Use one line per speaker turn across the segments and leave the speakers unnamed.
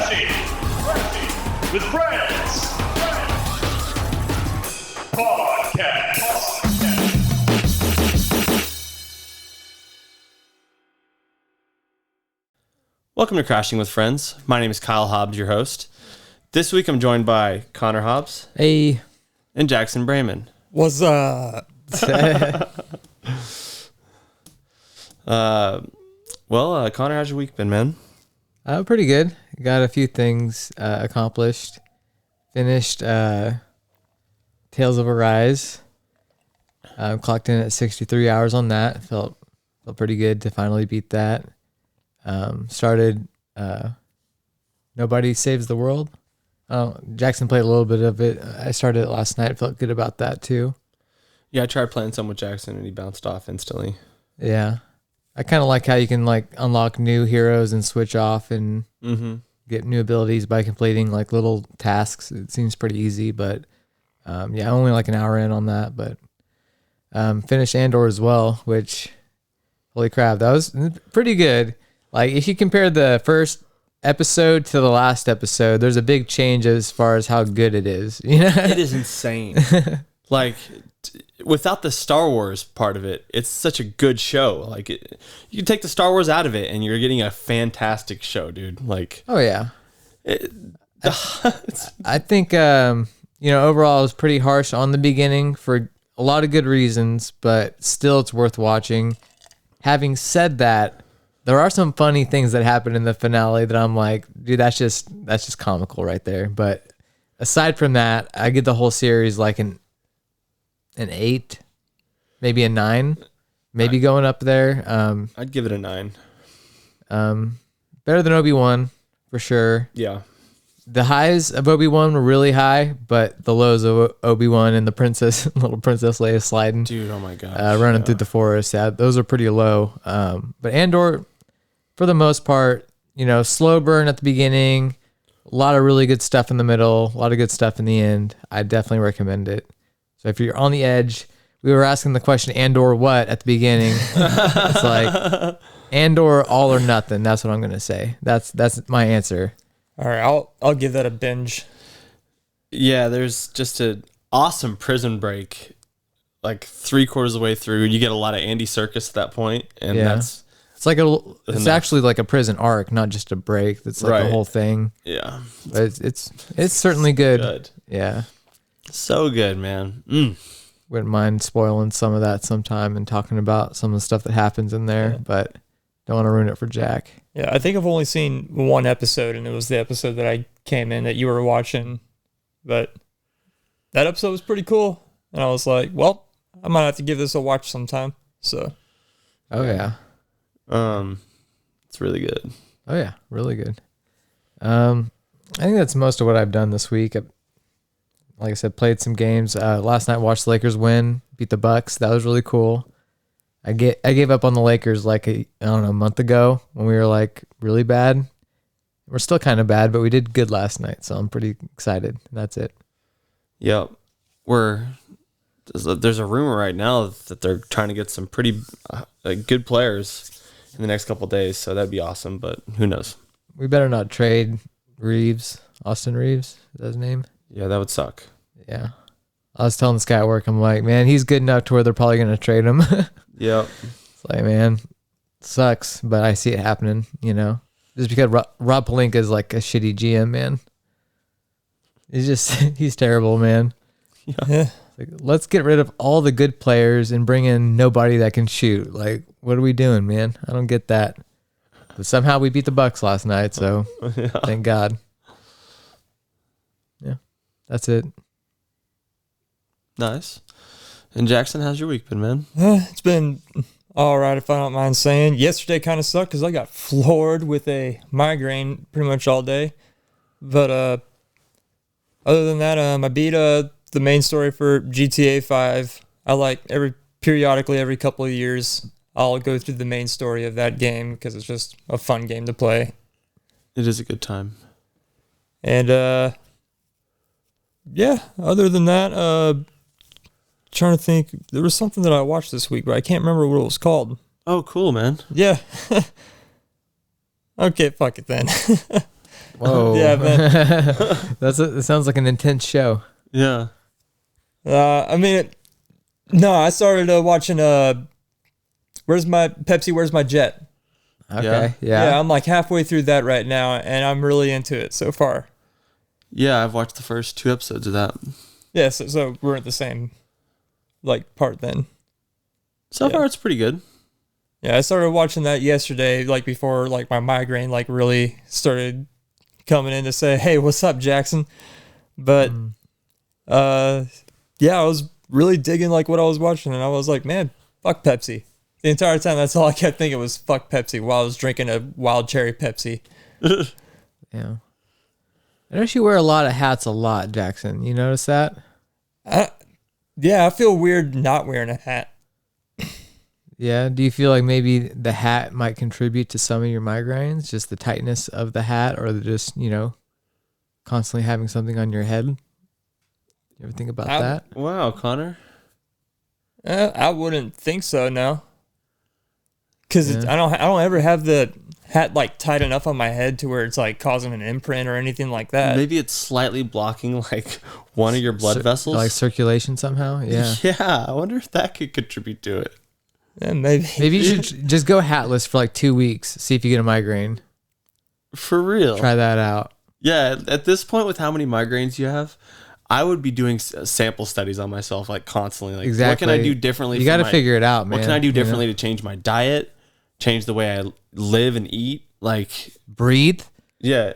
Crashing with Friends Podcast.
Welcome to Crashing with Friends. My name is Kyle Hobbs, your host. This week I'm joined by Connor Hobbs.
Hey.
And Jackson Brayman.
What's up?
Connor, how's your week been, man?
Pretty good. Got a few things accomplished. Finished Tales of Arise. Clocked in at 63 hours on that. Felt pretty good to finally beat that. Started Nobody Saves the World. Jackson played a little bit of it. I started it last night. Felt good about that too.
Yeah, I tried playing some with Jackson and he bounced off instantly.
Yeah. I kind of like how you can unlock new heroes and switch off and get new abilities by completing little tasks. It seems pretty easy, but only an hour in on that. But finished Andor as well, which, holy crap, that was pretty good. If you compare the first episode to the last episode, there's a big change as far as how good it is.
It is insane. Without the Star Wars part of it, it's such a good show. You can take the Star Wars out of it and you're getting a fantastic show, dude.
Oh yeah. I think overall it was pretty harsh on the beginning for a lot of good reasons, but still it's worth watching. Having said that, there are some funny things that happen in the finale that I'm like, dude, that's just comical right there. But aside from that, I give the whole series an 8, maybe a 9, maybe going up there.
I'd give it a 9.
Better than Obi-Wan for sure.
Yeah.
The highs of Obi-Wan were really high, but the lows of Obi-Wan and the little Princess Leia sliding.
Dude, oh my gosh.
Running through the forest. Yeah, those are pretty low. But Andor, for the most part, slow burn at the beginning, a lot of really good stuff in the middle, a lot of good stuff in the end. I definitely recommend it. So if you're on the edge, we were asking the question, Andor what at the beginning? It's Andor all or nothing. That's what I'm going to say. That's my answer.
All right, I'll give that a binge.
Yeah, there's just an awesome prison break, 3/4 of the way through. You get a lot of Andy Serkis at that point, and
it's it's actually like a prison arc, not just a break. That's
right.
The whole thing.
Yeah,
but it's certainly good. Yeah,
so good, man.
Wouldn't mind spoiling some of that sometime and talking about some of the stuff that happens in there, but don't want to ruin it for Jack.
Yeah, I think I've only seen one episode, and it was the episode that I came in that you were watching. But that episode was pretty cool, and I was like, well, I might have to give this a watch sometime. So,
oh yeah,
it's really good.
Oh yeah, really good. I think that's most of what I've done this week. Like I said, played some games. Last night, watched the Lakers win, beat the Bucks. That was really cool. I gave up on the Lakers a month ago when we were really bad. We're still kind of bad, but we did good last night, so I'm pretty excited. That's it.
Yep. There's a rumor right now that they're trying to get some pretty good players in the next couple of days, so that'd be awesome, but who knows?
We better not trade Austin Reeves. Is that his name?
Yeah, that would suck.
Yeah. I was telling this guy at work, I'm like, man, he's good enough to where they're probably going to trade him.
Yep.
It's man, sucks, but I see it happening, Just because Rob Pelinka is a shitty GM, man. He's terrible, man.
Yeah.
Let's get rid of all the good players and bring in nobody that can shoot. What are we doing, man? I don't get that. But somehow we beat the Bucks last night, so Thank God. Yeah, that's it.
Nice. And Jackson, how's your week been, man?
It's been all right, if I don't mind saying. Yesterday kind of sucked because I got floored with a migraine pretty much all day. But other than that, I beat the main story for GTA 5. I periodically every couple of years, I'll go through the main story of that game because it's just a fun game to play.
It is a good time.
And other than that, trying to think, there was something that I watched this week, but I can't remember what it was called.
Oh, cool, man.
Yeah. Okay, fuck it then.
Whoa.
Yeah, man.
That sounds like an intense show.
Yeah.
I mean, no, I started watching Where's My Pepsi, Where's My Jet?
Okay.
Yeah,
Yeah.
I'm like halfway through that right now, and I'm really into it so far.
Yeah, I've watched the first 2 episodes of that.
Yeah, so we're at the same like part then.
So far, it's pretty good.
Yeah, I started watching that yesterday, like before like my migraine like really started coming in to say, "Hey, what's up, Jackson?" But yeah, I was really digging like what I was watching, and I was like, "Man, fuck Pepsi." The entire time, that's all I kept thinking was "fuck Pepsi" while I was drinking a wild cherry Pepsi.
Yeah. I notice you wear a lot of hats a lot, Jackson. You notice that?
Yeah, I feel weird not wearing a hat.
Yeah. Do you feel like maybe the hat might contribute to some of your migraines? Just the tightness of the hat, or just, constantly having something on your head? You ever think about that?
Wow, Connor.
I wouldn't think so, no. Because
Yeah.
I don't ever have the hat like tight enough on my head to where it's like causing an imprint or anything like that.
Maybe it's slightly blocking like one of your blood vessels.
Like circulation somehow? Yeah.
Yeah, I wonder if that could contribute to it.
Yeah, maybe.
Maybe you should just go hatless for like 2 weeks. See if you get a migraine.
For real.
Try that out.
Yeah, at this point, with how many migraines you have, I would be doing sample studies on myself like constantly. Like,
Exactly.
what can I do differently?
You got to figure it out, man.
What can I do
you know?
differently to change my diet, change the way I live and eat? Like,
Breathe.
yeah.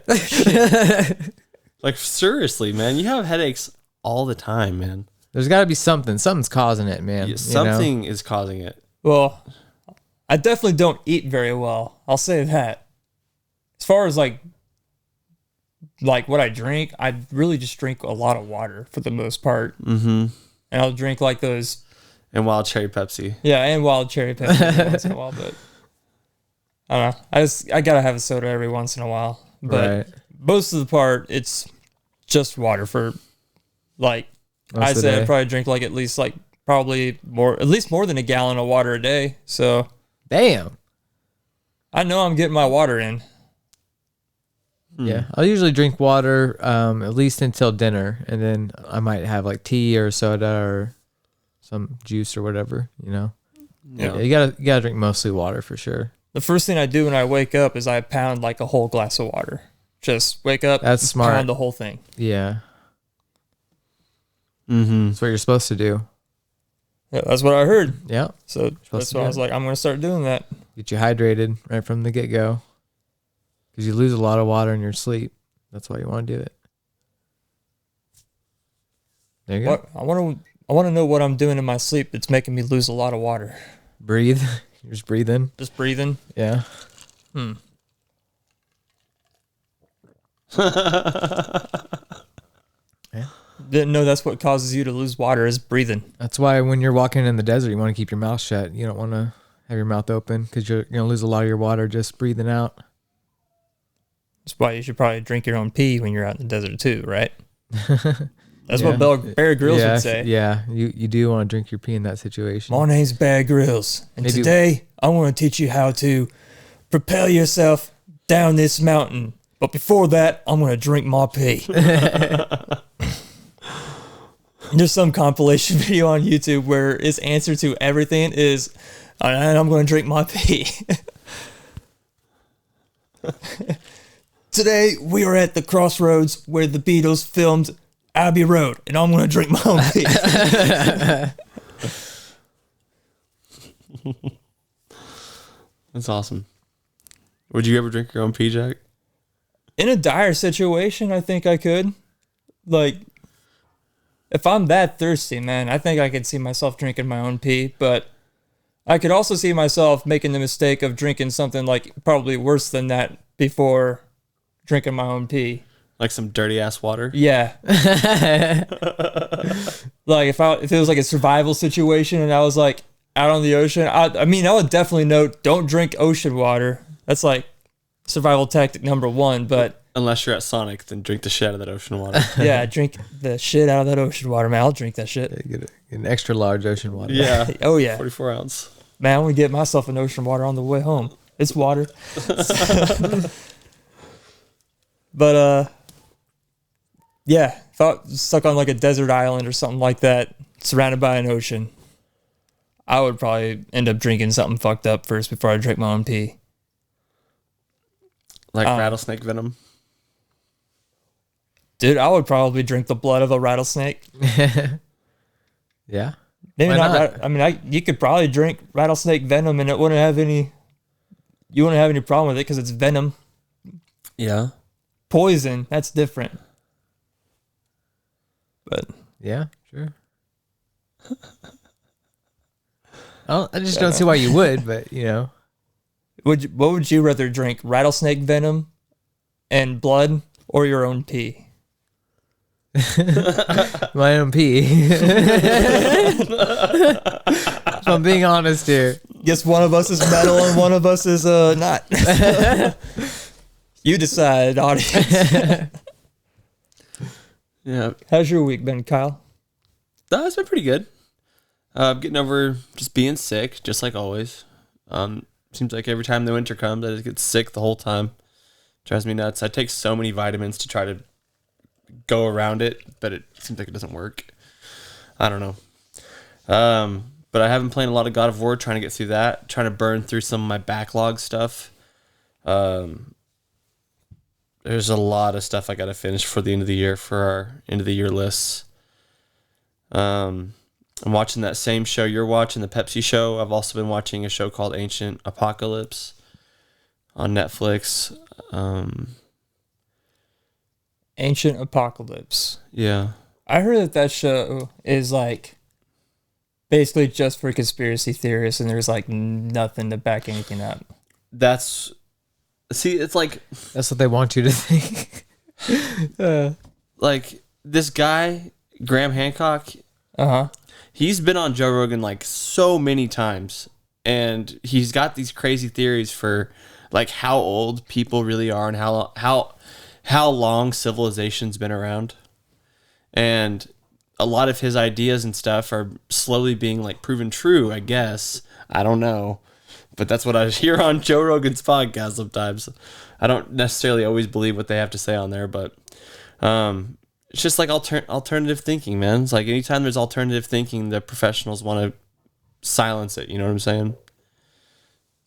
Like, seriously, man, you have headaches all the time, man.
There's got to be something. Something's causing it, man.
Yeah, something is causing it.
Well, I definitely don't eat very well. I'll say that. As far as like what I drink, I really just drink a lot of water for the most part.
Mm-hmm.
And I'll drink like those,
And wild cherry Pepsi.
yeah, and wild cherry Pepsi every once in a while. But I don't know. I gotta have a soda every once in a while. But
Right.
most of the part, it's just water for like
Most
I'd
of the
say
day.
I probably drink like at least like probably more, at least more than a gallon of water a day. So
Damn.
I know I'm getting my water in.
Yeah. I'll usually drink water at least until dinner. And then I might have like tea or soda or some juice or whatever,
Yeah.
Yeah, you gotta drink mostly water for sure.
The first thing I do when I wake up is I pound like a whole glass of water. Just wake up,
That's smart.
pound the whole thing.
Yeah.
Mm-hmm.
That's what you're supposed to do.
Yeah, that's what I heard.
Yeah.
So that's
to
why
do
I was
it.
like, I'm going to start doing that.
Get you hydrated right from the get go. Because you lose a lot of water in your sleep. That's why you want to do it. There you go.
What I want to know what I'm doing in my sleep that's making me lose a lot of water.
Breathe. You're just breathing.
Just breathing.
Yeah.
Didn't know that's what causes you to lose water is breathing.
That's why when you're walking in the desert, you want to keep your mouth shut. You don't want to have your mouth open because you're going to lose a lot of your water just breathing out.
That's why you should probably drink your own pee when you're out in the desert too, right? That's
Yeah.
what Bear Grylls
yeah,
would say.
Yeah, you do want to drink your pee in that situation.
My name's Bear Grylls, and
Maybe-
today I want to teach you how to propel yourself down this mountain. But before that, I'm going to drink my pee. There's some compilation video on YouTube where his answer to everything is, and I'm going to drink my pee. Today, we are at the crossroads where the Beatles filmed Abbey Road, and I'm going to drink my own pee.
That's awesome. Would you ever drink your own pee, Jack?
In a dire situation, I think I could. Like, if I'm that thirsty, man, I think I could see myself drinking my own pee, but I could also see myself making the mistake of drinking something like probably worse than that before drinking my own pee.
Like some dirty ass water?
Yeah. Like if it was like a survival situation and I was like out on the ocean, I mean, I would definitely note don't drink ocean water. That's like survival tactic number 1, but
Unless you're at Sonic, then drink the shit out of that ocean water.
yeah, drink the shit out of that ocean water, man. I'll drink that shit.
Get an extra large ocean water.
Yeah.
Oh yeah.
44 ounce.
Man, I'm gonna get myself an ocean water on the way home. It's water. But yeah, thought stuck on like a desert island or something like that, surrounded by an ocean. I would probably end up drinking something fucked up first before I drink my own pee.
Like rattlesnake venom.
Dude, I would probably drink the blood of a rattlesnake.
Yeah.
Maybe
Why
not.
not?
I mean, you could probably drink rattlesnake venom, and it wouldn't have any. You wouldn't have any problem with it because it's venom.
Yeah.
Poison, that's different. But
Yeah, sure. I just don't see why you would, but
what would you rather drink? Rattlesnake venom and blood, or your own pee?
my own pee. If I'm being honest here.
Guess one of us is metal and one of us is not. You decide, audience.
Yeah.
How's your week been, Kyle?
That's been pretty good. Getting over just being sick, just like always. Seems like every time the winter comes, I just get sick the whole time. Drives me nuts. I take so many vitamins to try to go around it, but it seems like it doesn't work. I don't know. But I have been playing a lot of God of War, trying to get through that, trying to burn through some of my backlog stuff. There's a lot of stuff I got to finish for the end of the year for our end of the year lists. I'm watching that same show you're watching, the Pepsi show. I've also been watching a show called Ancient Apocalypse on Netflix.
Ancient Apocalypse.
Yeah.
I heard that show is like basically just for conspiracy theorists, and there's like nothing to back anything up.
It's like
That's what they want you to think.
like this guy, Graham Hancock, he's been on Joe Rogan like so many times, and he's got these crazy theories for like how old people really are and how long civilization's been around. And a lot of his ideas and stuff are slowly being like proven true, I guess. I don't know. But that's what I hear on Joe Rogan's podcast sometimes. I don't necessarily always believe what they have to say on there, but it's just like alternative thinking, man. It's like anytime there's alternative thinking, the professionals want to silence it. You know what I'm saying?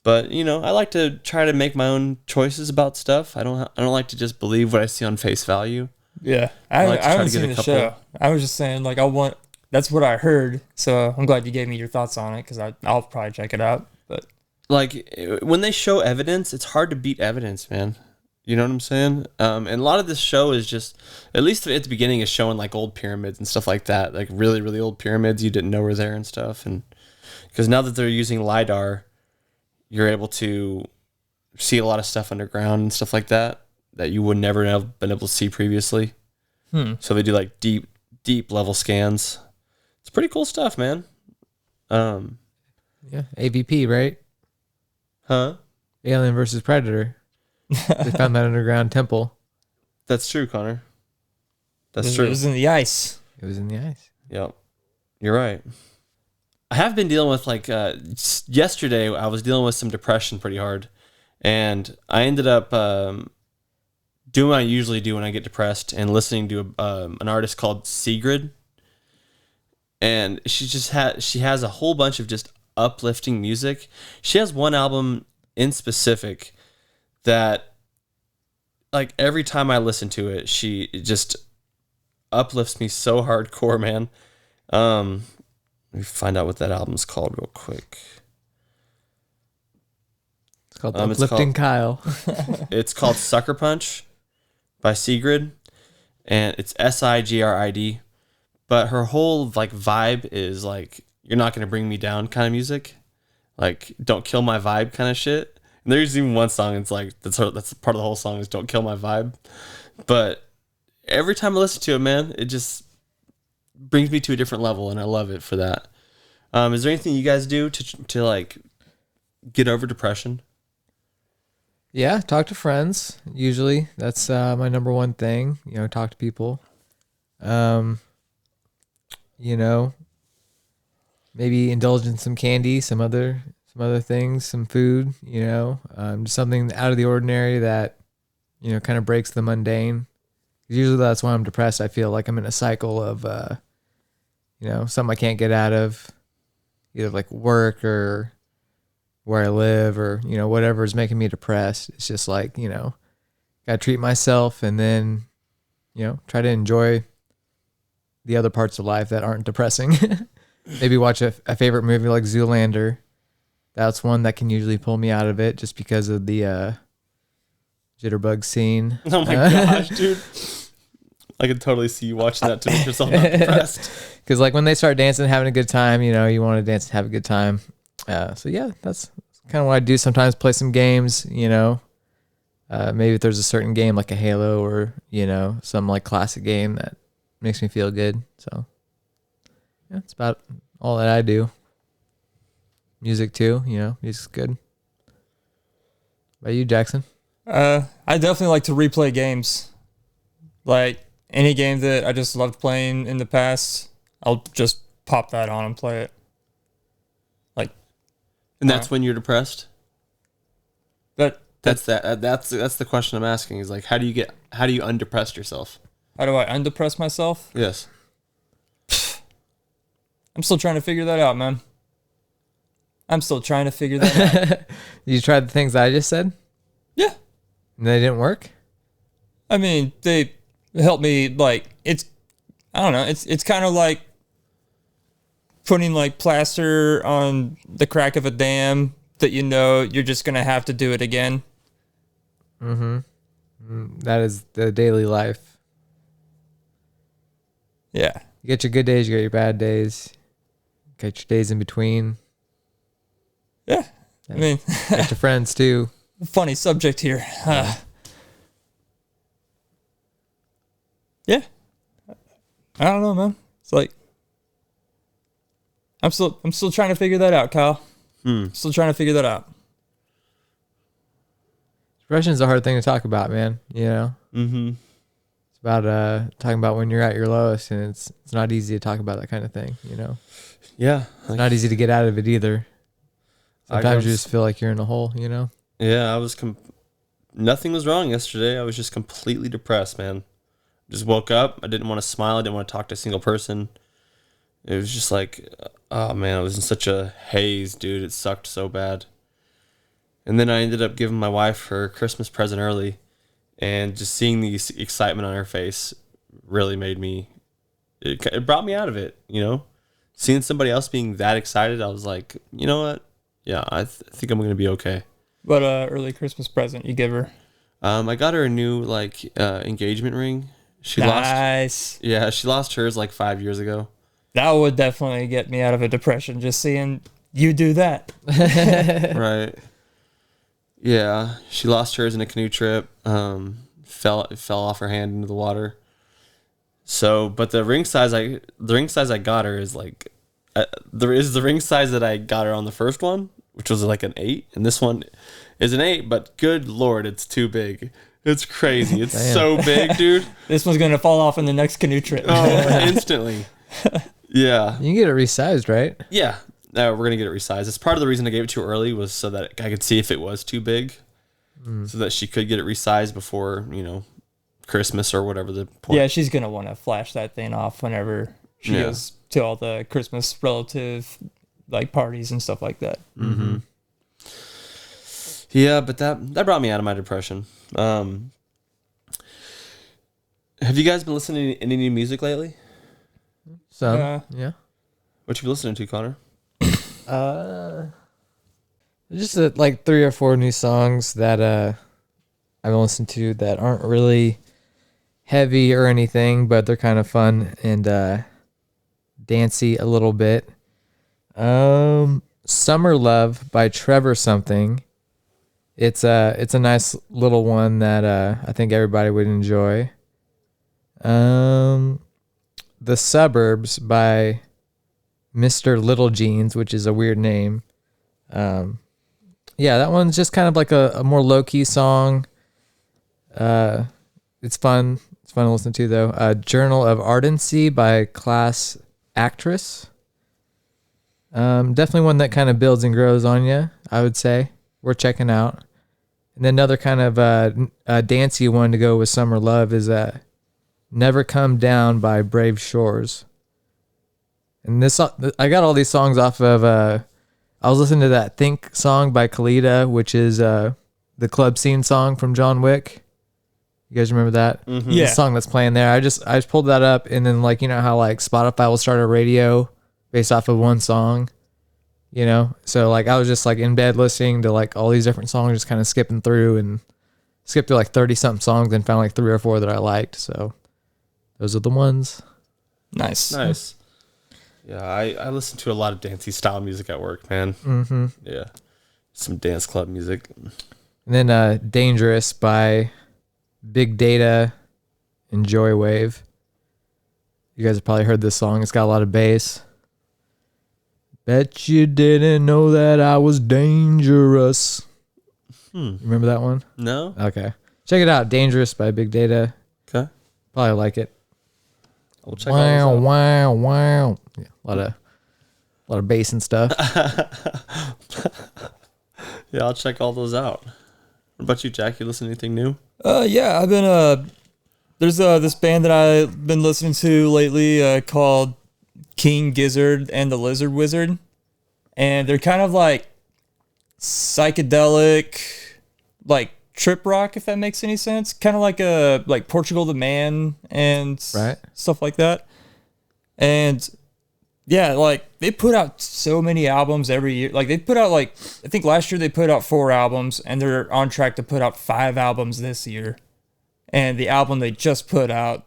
But I like to try to make my own choices about stuff. I don't like to just believe what I see on face value.
Yeah,
I like to try
haven't
to get
seen
a
the
couple-
show. I was just saying, like, that's what I heard. So I'm glad you gave me your thoughts on it because I'll probably check it out. But
Like when they show evidence, it's hard to beat evidence, man. You know what I'm saying? And a lot of this show is just, at least at the beginning, is showing like old pyramids and stuff like that, like really, really old pyramids you didn't know were there and stuff. And because now that they're using LiDAR, you're able to see a lot of stuff underground and stuff like that you would never have been able to see previously. So they do like deep level scans. It's pretty cool stuff, man.
Yeah, AVP, right?
Huh?
Alien versus Predator. They found that underground temple.
That's true, Connor. That's
it
true.
was in the ice.
It was in the ice.
Yep. You're right. I have been dealing with yesterday I was dealing with some depression pretty hard, and I ended up doing what I usually do when I get depressed and listening to an artist called Sigrid. And she has a whole bunch of just uplifting music. She has one album in specific that like every time I listen to it, it just uplifts me so hardcore, man. Let me find out what that album's called real quick.
It's called Uplifting Kyle.
It's called Sucker Punch by Sigrid, and it's Sigrid. But her whole like vibe is like, you're not gonna bring me down kind of music, like don't kill my vibe kind of shit. And there's even one song, it's like that's part of the whole song is don't kill my vibe. But every time I listen to it, man, it just brings me to a different level, and I love it for that. Is there anything you guys do to like get over depression?
Yeah, talk to friends. Usually, that's my number one thing. Talk to people. Maybe indulge in some candy, some other things, some food. Just something out of the ordinary that kind of breaks the mundane. Usually that's why I'm depressed. I feel like I'm in a cycle of, something I can't get out of, either like work or where I live or, whatever is making me depressed. It's just like, gotta treat myself and then, try to enjoy the other parts of life that aren't depressing. Maybe watch a favorite movie like Zoolander. That's one that can usually pull me out of it just because of the jitterbug scene.
Oh my gosh, dude. I could totally see you watching that to make yourself not depressed.
Because like when they start dancing, having a good time, you want to dance and have a good time. So yeah, that's kind of what I do. Sometimes play some games, maybe if there's a certain game like a Halo or, some like classic game that makes me feel good. So yeah, it's about all that I do. Music too, music's good. About you, Jackson?
I definitely like to replay games. Like any game that I just loved playing in the past, I'll just pop that on and play it.
And that's when you're depressed?
That's
That's the question I'm asking is like, how do you undepressed yourself?
how do I undepress myself?
Yes.
I'm still trying to figure that out, man. I'm still trying to figure that out.
You tried the things I just said?
Yeah.
And they didn't work?
I mean, they help me, like, I don't know, it's kind of like putting, like, plaster on the crack of a dam that you're just going to have to do it again.
That is the daily life.
Yeah.
You get your good days, you get your bad days. Get your days in between.
Yeah. I mean,
Get your friends too.
funny subject here. Yeah. I don't know, man. It's like I'm still trying to figure that out, Kyle. Still trying to figure that out.
Depression is a hard thing to talk about, man.
Mm-hmm.
It's about talking about when you're at your lowest, and it's not easy to talk about that kind of thing.
Yeah.
It's not easy to get out of it either. Sometimes you
was-
just feel like you're in a hole.
Yeah, I was nothing was wrong yesterday. I was just completely depressed, man. Just woke up. I didn't want to smile. I didn't want to talk to a single person. It was just like, oh man, I was in such a haze, dude. It sucked so bad. And then I ended up giving my wife her Christmas present early, and just seeing the excitement on her face really made me. It brought me out of it, Seeing somebody else being that excited, I was like, you know what? Yeah, I think I'm gonna be okay.
What early Christmas present you give her?
I got her a new engagement ring. She
Nice.
lost hers like 5 years ago.
That would definitely get me out of a depression, just seeing you do that.
Right. Yeah, she lost hers in a canoe trip. Fell off her hand into the water. So, but the ring size I got her is like, there is the ring size that I got her on the first one, which was like an 8, and this one is an 8. But good Lord, it's too big. It's crazy. It's so big, dude.
This one's gonna fall off in the next canoe trip.
Oh, instantly. Yeah.
You can get it resized, right?
Yeah. We're going to get it resized. It's part of the reason I gave it to her early was so that I could see if it was too big, so that she could get it resized before, Christmas or whatever the point.
Yeah, she's gonna want to flash that thing off whenever she goes to all the Christmas relative parties and stuff like that.
Mm-hmm. Yeah, but that brought me out of my depression. Have you guys been listening to any new music lately?
So yeah.
What you been listening to, Connor?
Just like 3 or 4 new songs that I've listened to that aren't really heavy or anything, but they're kind of fun and dancey a little bit. Summer Love by Trevor something. It's a nice little one that I think everybody would enjoy. The Suburbs by Mr. Little Jeans, which is a weird name. Yeah, that one's just kind of like a more low-key song. It's fun. It's fun to listen to, though. Journal of Ardency by Class Actress. Definitely one that kind of builds and grows on you, I would say. Worth checking out. And then another kind of dancey one to go with Summer Love is Never Come Down by Brave Shores. And this, I got all these songs off of, I was listening to that Think song by Khalida, which is the club scene song from John Wick. You guys remember that?
Mm-hmm.
Yeah.
The song that's playing there. I just pulled that up, and then like, you know how like Spotify will start a radio based off of one song, you know? So like I was just like in bed listening to like all these different songs, just kind of skipping through and skipped through like 30 something songs and found like 3 or 4 that I liked. So those are the ones.
Nice.
Yeah, I listen to a lot of dancey style music at work, man.
Mm-hmm.
Yeah. Some dance club music.
And then Dangerous by Big Data and Joywave. You guys have probably heard this song. It's got a lot of bass. Bet you didn't know that I was dangerous. You remember that one?
No?
Okay. Check it out. Dangerous by Big Data.
Okay.
Probably like it.
I'll check all those out.
Wow. Yeah, a lot of bass and stuff.
Yeah, I'll check all those out. What about you, Jack? You listen to anything new?
Yeah, I've been there's this band that I've been listening to lately called King Gizzard and the Lizard Wizard, and they're kind of like psychedelic, like trip rock, if that makes any sense. Kind of like Portugal the Man and
Right.
stuff like that. And yeah, like they put out so many albums every year. Like they put out I think last year they put out 4 albums, and they're on track to put out 5 albums this year. And the album they just put out,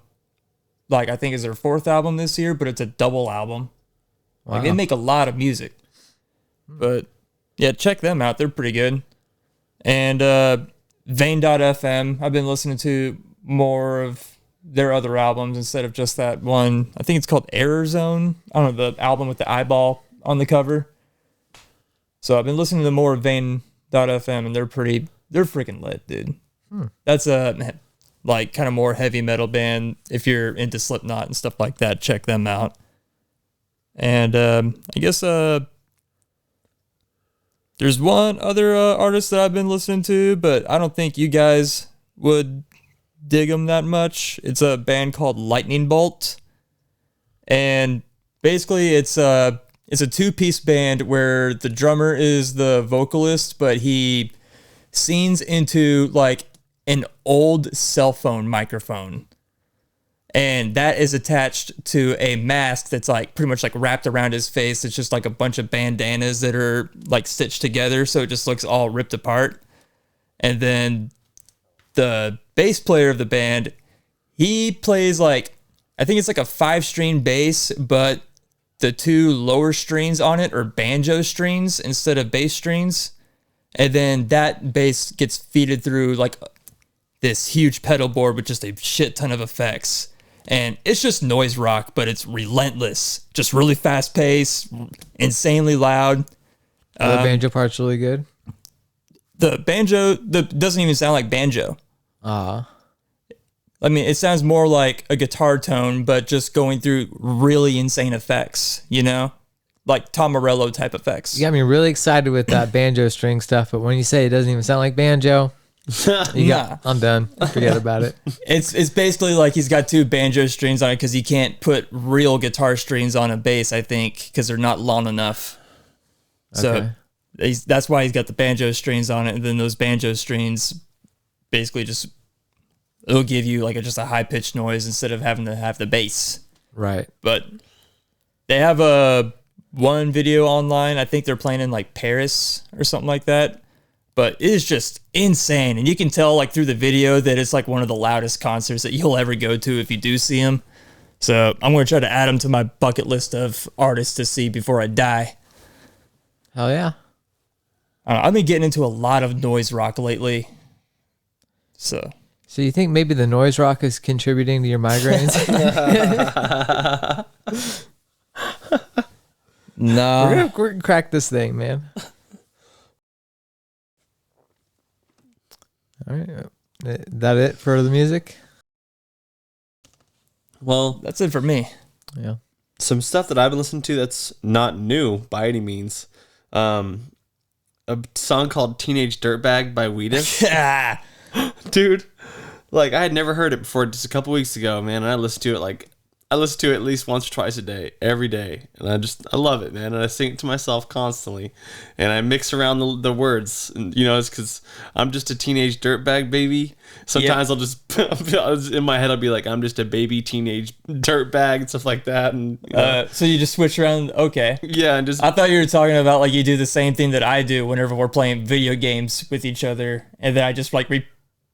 like I think is their 4th album this year, but it's a double album. Like they make a lot of music. But yeah, check them out. They're pretty good. And Vane.fm, I've been listening to more of their other albums instead of just that one. I think it's called Error Zone. I don't know, the album with the eyeball on the cover. So I've been listening to more of Vane.fm, and they're freaking lit, dude. That's a like kind of more heavy metal band. If you're into Slipknot and stuff like that, check them out. And I guess there's one other artist that I've been listening to, but I don't think you guys would dig them that much. It's a band called Lightning Bolt, and basically it's a 2-piece band where the drummer is the vocalist, but he sings into like an old cell phone microphone, and that is attached to a mask that's like pretty much like wrapped around his face. It's just like a bunch of bandanas that are like stitched together, so it just looks all ripped apart. And then the bass player of the band, he plays like, I think it's like a 5-string bass, but the 2 lower strings on it are banjo strings instead of bass strings. And then that bass gets feeded through like this huge pedal board with just a shit ton of effects. And it's just noise rock, but it's relentless. Just really fast paced, insanely loud.
The banjo part's really good.
The banjo doesn't even sound like banjo. I mean, it sounds more like a guitar tone, but just going through really insane effects, you know? Like Tom Morello type effects.
You got me really excited with that banjo string stuff, but when you say it doesn't even sound like banjo, I'm done. Forget about it.
It's basically like he's got 2 banjo strings on it because he can't put real guitar strings on a bass, I think, because they're not long enough. So that's why he's got the banjo strings on it, and then those banjo strings basically just, it'll give you like just a high-pitched noise instead of having to have the bass.
Right.
But they have one video online. I think they're playing in like Paris or something like that. But it is just insane. And you can tell like through the video that it's like one of the loudest concerts that you'll ever go to if you do see him. So I'm going to try to add him to my bucket list of artists to see before I die.
Hell yeah.
I've been getting into a lot of noise rock lately. So
you think maybe the noise rock is contributing to your migraines?
No.
We're gonna crack this thing, man. All right. That it for the music?
Well,
That's it for me.
Yeah.
some stuff that I've been listening to that's not new by any means. a song called Teenage Dirtbag by Wheatus.
Ah,
Dude, like I had never heard it before just a couple weeks ago, man. And I listen to it at least once or twice a day, every day. And I love it, man. And I sing it to myself constantly. And I mix around the words. And, it's because I'm just a teenage dirtbag baby. Sometimes I'll just, in my head, I'll be like, I'm just a baby teenage dirtbag and stuff like that. And
so you just switch around. Okay.
yeah, and just,
I thought you were talking about like you do the same thing that I do whenever we're playing video games with each other. And then I just like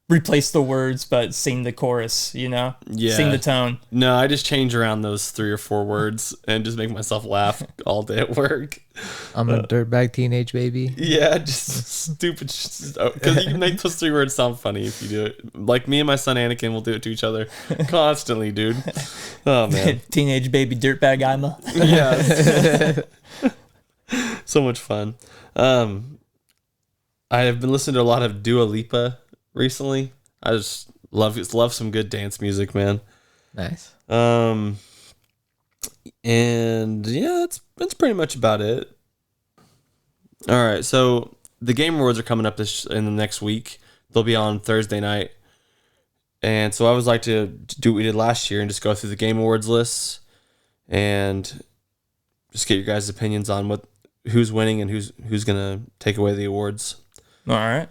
replace the words but sing the chorus,
Yeah.
Sing the tone.
No, I just change around those 3 or 4 words and just make myself laugh all day at work.
I'm a dirtbag teenage baby.
Yeah, just stupid. Because you can make those 3 words sound funny if you do it. Like me and my son Anakin will do it to each other constantly, dude. Oh man,
Teenage baby dirtbag Ima.
yeah, so much fun. I have been listening to a lot of Dua Lipa recently. I just love some good dance music, man.
Nice.
And yeah, that's pretty much about it. All right, so the Game Awards are coming up in the next week. They'll be on Thursday night, and so I would like to do what we did last year and just go through the Game Awards lists and just get your guys' opinions on who's winning and who's gonna take away the awards.
All right.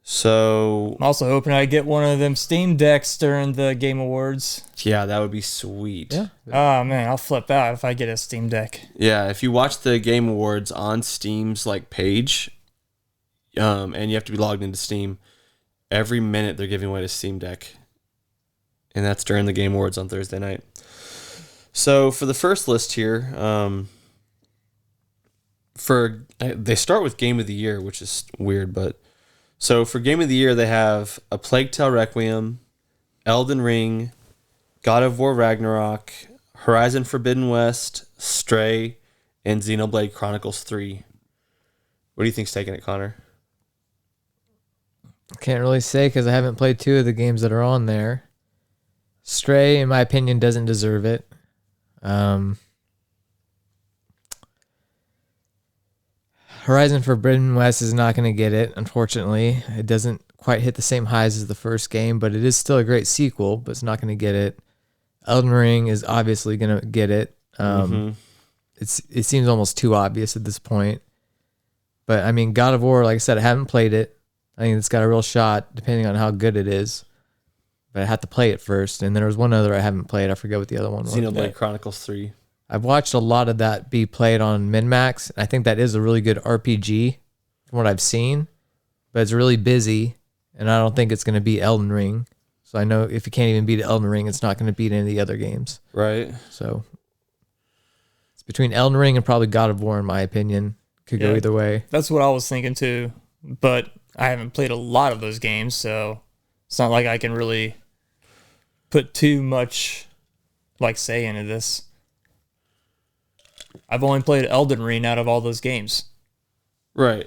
So
I'm also hoping I get one of them Steam Decks during the Game Awards.
yeah, that would be sweet.
Yeah.
Oh man, I'll flip out if I get a Steam Deck.
Yeah, if you watch the Game Awards on Steam's page, and you have to be logged into Steam, every minute they're giving away a Steam Deck, and that's during the Game Awards on Thursday night. So for the first list here, they start with Game of the Year, which is weird, but so for Game of the Year they have A Plague Tale Requiem, Elden Ring, God of War Ragnarok, Horizon Forbidden West, Stray, and Xenoblade Chronicles 3. What do you think's taking it, Connor?
Can't really say because I haven't played 2 of the games that are on there. Stray, in my opinion, doesn't deserve it. Horizon Forbidden West is not going to get it, unfortunately. It doesn't quite hit the same highs as the first game, but it is still a great sequel, but it's not going to get it. Elden Ring is obviously going to get it. It seems almost too obvious at this point. But, I mean, God of War, like I said, I haven't played it. I think it's got a real shot, depending on how good it is. But I have to play it first. And there was one other I haven't played. I forget what the other one was.
Xenoblade Chronicles 3.
I've watched a lot of that be played on MinMax. I think that is a really good RPG from what I've seen, but it's really busy, and I don't think it's going to beat Elden Ring. So I know if you can't even beat Elden Ring, it's not going to beat any of the other games.
Right.
So it's between Elden Ring and probably God of War, in my opinion. Could go either way.
That's what I was thinking too, but I haven't played a lot of those games, so it's not like I can really put too much say into this. I've only played Elden Ring out of all those games.
Right.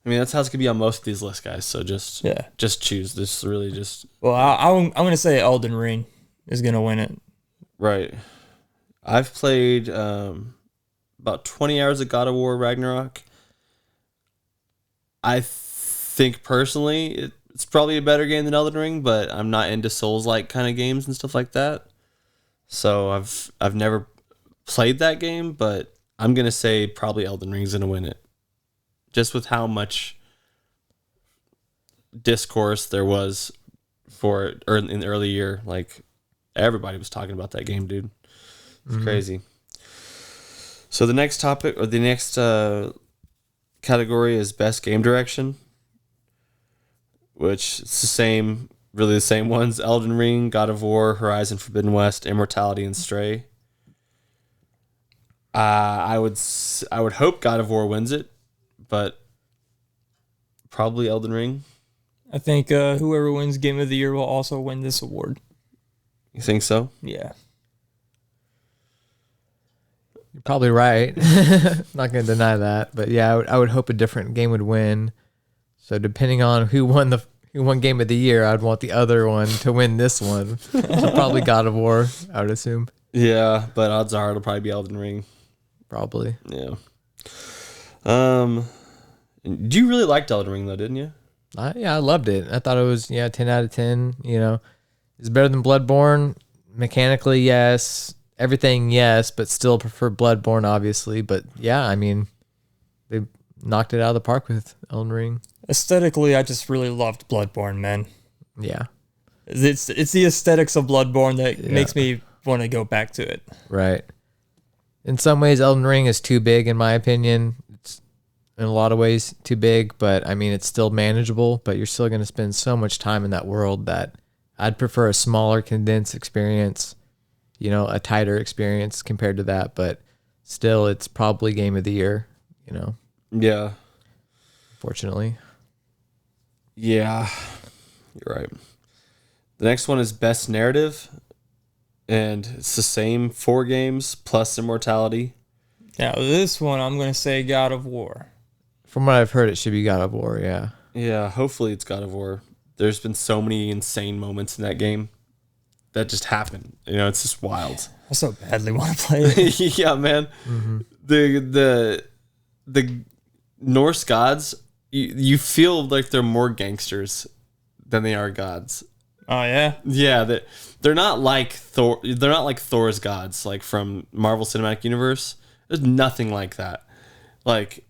I mean, that's how it's going to be on most of these lists, guys. So just choose. This really just...
Well, I'm going to say Elden Ring is going to win it.
Right. I've played about 20 hours of God of War Ragnarok. I think personally it's probably a better game than Elden Ring, but I'm not into Souls-like kind of games and stuff like that. So I've never played that game, but I'm going to say probably Elden Ring's going to win it. Just with how much discourse there was for it in the early year. Everybody was talking about that game, dude. It's crazy. So the next topic, or the next category, is Best Game Direction, which it's really the same ones: Elden Ring, God of War, Horizon Forbidden West, Immortality, and Stray. I would hope God of War wins it, but probably Elden Ring.
I think whoever wins Game of the Year will also win this award.
You think so?
Yeah.
You're probably right. Not going to deny that, but yeah, I would hope a different game would win. So depending on who won Game of the Year, I'd want the other one to win this one. So probably God of War, I would assume.
Yeah, but odds are it'll probably be Elden Ring.
Probably.
Yeah. You really liked Elden Ring though, didn't you?
I loved it. I thought it was 10 out of 10. It's better than Bloodborne. Mechanically, yes. Everything, yes, but still prefer Bloodborne, obviously. But yeah, I mean, they knocked it out of the park with Elden Ring.
Aesthetically, I just really loved Bloodborne, man.
Yeah.
It's the aesthetics of Bloodborne that makes me want to go back to it.
Right. In some ways, Elden Ring is too big, in my opinion. It's in a lot of ways too big, but I mean, it's still manageable, but you're still going to spend so much time in that world that I'd prefer a smaller, condensed experience, a tighter experience compared to that, but still, it's probably game of the year,
Yeah.
Fortunately.
Yeah. You're right. The next one is Best Narrative, and it's the same 4 games plus Immortality.
Now, this one, I'm going to say God of War.
From what I've heard, it should be God of War, yeah.
Yeah, hopefully it's God of War. There's been so many insane moments in that game that just happen. It's just wild.
I so badly want to play it.
Yeah, man. Mm-hmm. The Norse gods, you feel like they're more gangsters than they are gods.
Oh, yeah?
Yeah, they're not like Thor. They're not like Thor's gods, like from Marvel Cinematic Universe. There's nothing like that. Like,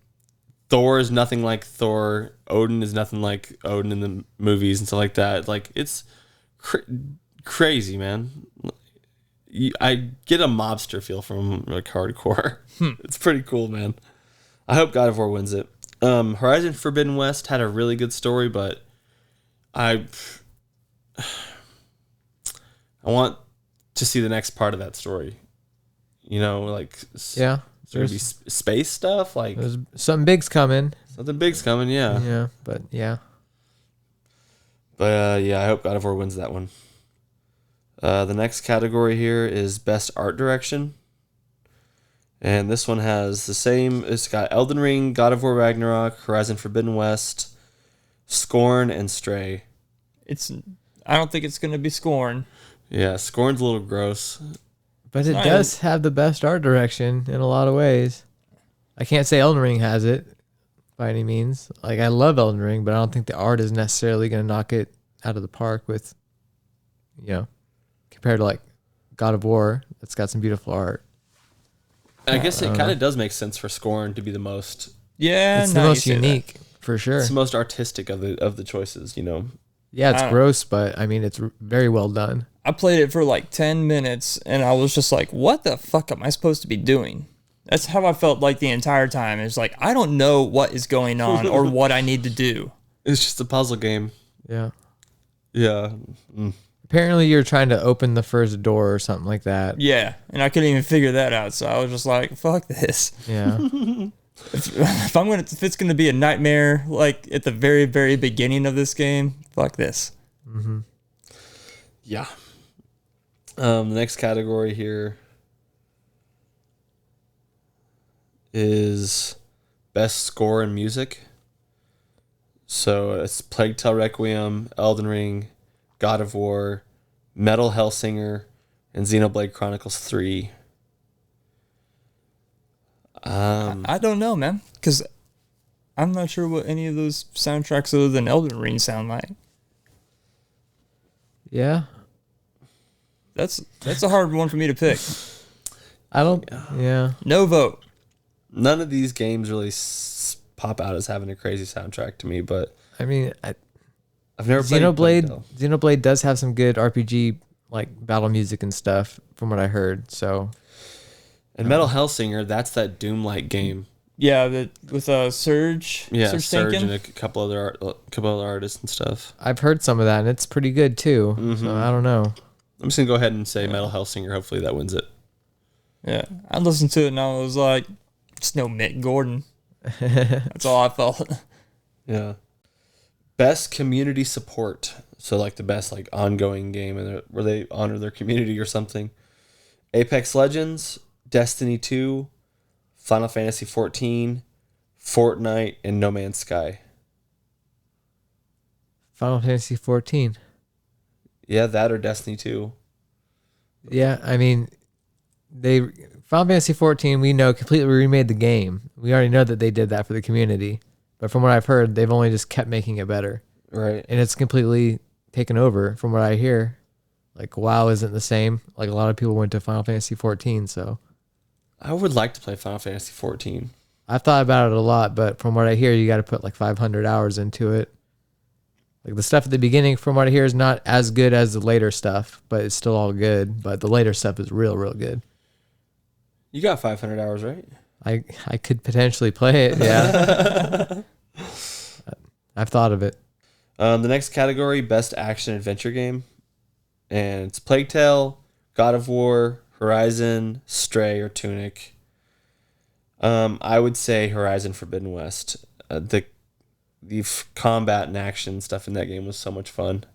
Thor is nothing like Thor. Odin is nothing like Odin in the movies and stuff like that. Like, it's crazy, man. I get a mobster feel from like hardcore. It's pretty cool, man. I hope God of War wins it. Horizon Forbidden West had a really good story, but I want to see the next part of that story. Like
Yeah.
Is there gonna be space stuff? Like
There's something big's coming.
something big's coming, yeah.
Yeah, but yeah.
But I hope God of War wins that one. The next category here is Best Art Direction. And this one has the same. It's got Elden Ring, God of War Ragnarok, Horizon Forbidden West, Scorn, and Stray.
I don't think it's going to be Scorn.
Yeah, Scorn's a little gross.
But it does have the best art direction in a lot of ways. I can't say Elden Ring has it by any means. Like, I love Elden Ring, but I don't think the art is necessarily going to knock it out of the park with, compared to like God of War, that's got some beautiful art.
I guess it kind of does make sense for Scorn to be the most.
Yeah,
it's the most unique for sure.
It's the most artistic of the choices,
Yeah, it's gross, but I mean, it's very well done.
I played it for like 10 minutes and I was just like, what the fuck am I supposed to be doing? That's how I felt like the entire time. It's like, I don't know what is going on or what I need to do.
It's just a puzzle game.
Yeah.
Yeah.
Apparently you're trying to open the first door or something like that.
Yeah, and I couldn't even figure that out. So I was just like, fuck this.
Yeah.
If it's gonna be a nightmare like at the very, very beginning of this game, fuck this.
Mm-hmm.
Yeah. The next category here is Best Score in Music. So it's Plague Tale Requiem, Elden Ring, God of War, Metal Hellsinger, and Xenoblade Chronicles 3.
I don't know, man, because I'm not sure what any of those soundtracks other than Elden Ring sound like.
Yeah.
That's a hard one for me to pick.
I don't. Yeah.
No vote.
None of these games really pop out as having a crazy soundtrack to me, but
I mean,
I've never played
Xenoblade.
Plague Tale.
Xenoblade does have some good RPG like battle music and stuff, from what I heard. So.
And Metal Hellsinger, that's that Doom-like game.
Yeah, with Surge.
Yeah, Surge
Tankin'?
and a couple other artists and stuff.
I've heard some of that, and it's pretty good too.
Mm-hmm.
So I don't know.
I'm just gonna go ahead and say Metal Hellsinger. Hopefully that wins it.
Yeah, I listened to it and I was like, it's no Mick Gordon. That's all I felt.
Yeah. Best community support. So like the best like ongoing game and where they honor their community or something. Apex Legends, Destiny 2, Final Fantasy 14, Fortnite, and No Man's Sky.
Final Fantasy 14.
Yeah, that or Destiny 2.
Yeah, I mean, Final Fantasy 14. We know completely remade the game. We already know that they did that for the community. But from what I've heard, they've only just kept making it better.
Right.
And it's completely taken over from what I hear. Like, WoW isn't the same. Like, a lot of people went to Final Fantasy 14, so.
I would like to play Final Fantasy 14.
I've thought about it a lot, but from what I hear, you got to put like 500 hours into it. Like, the stuff at the beginning, from what I hear, is not as good as the later stuff, but it's still all good. But the later stuff is real, real good.
You got 500 hours, right?
I could potentially play it, yeah. I've thought of it.
The next category, best action adventure game. And it's Plague Tale, God of War, Horizon, Stray, or Tunic. I would say Horizon Forbidden West. The combat and action stuff in that game was so much fun.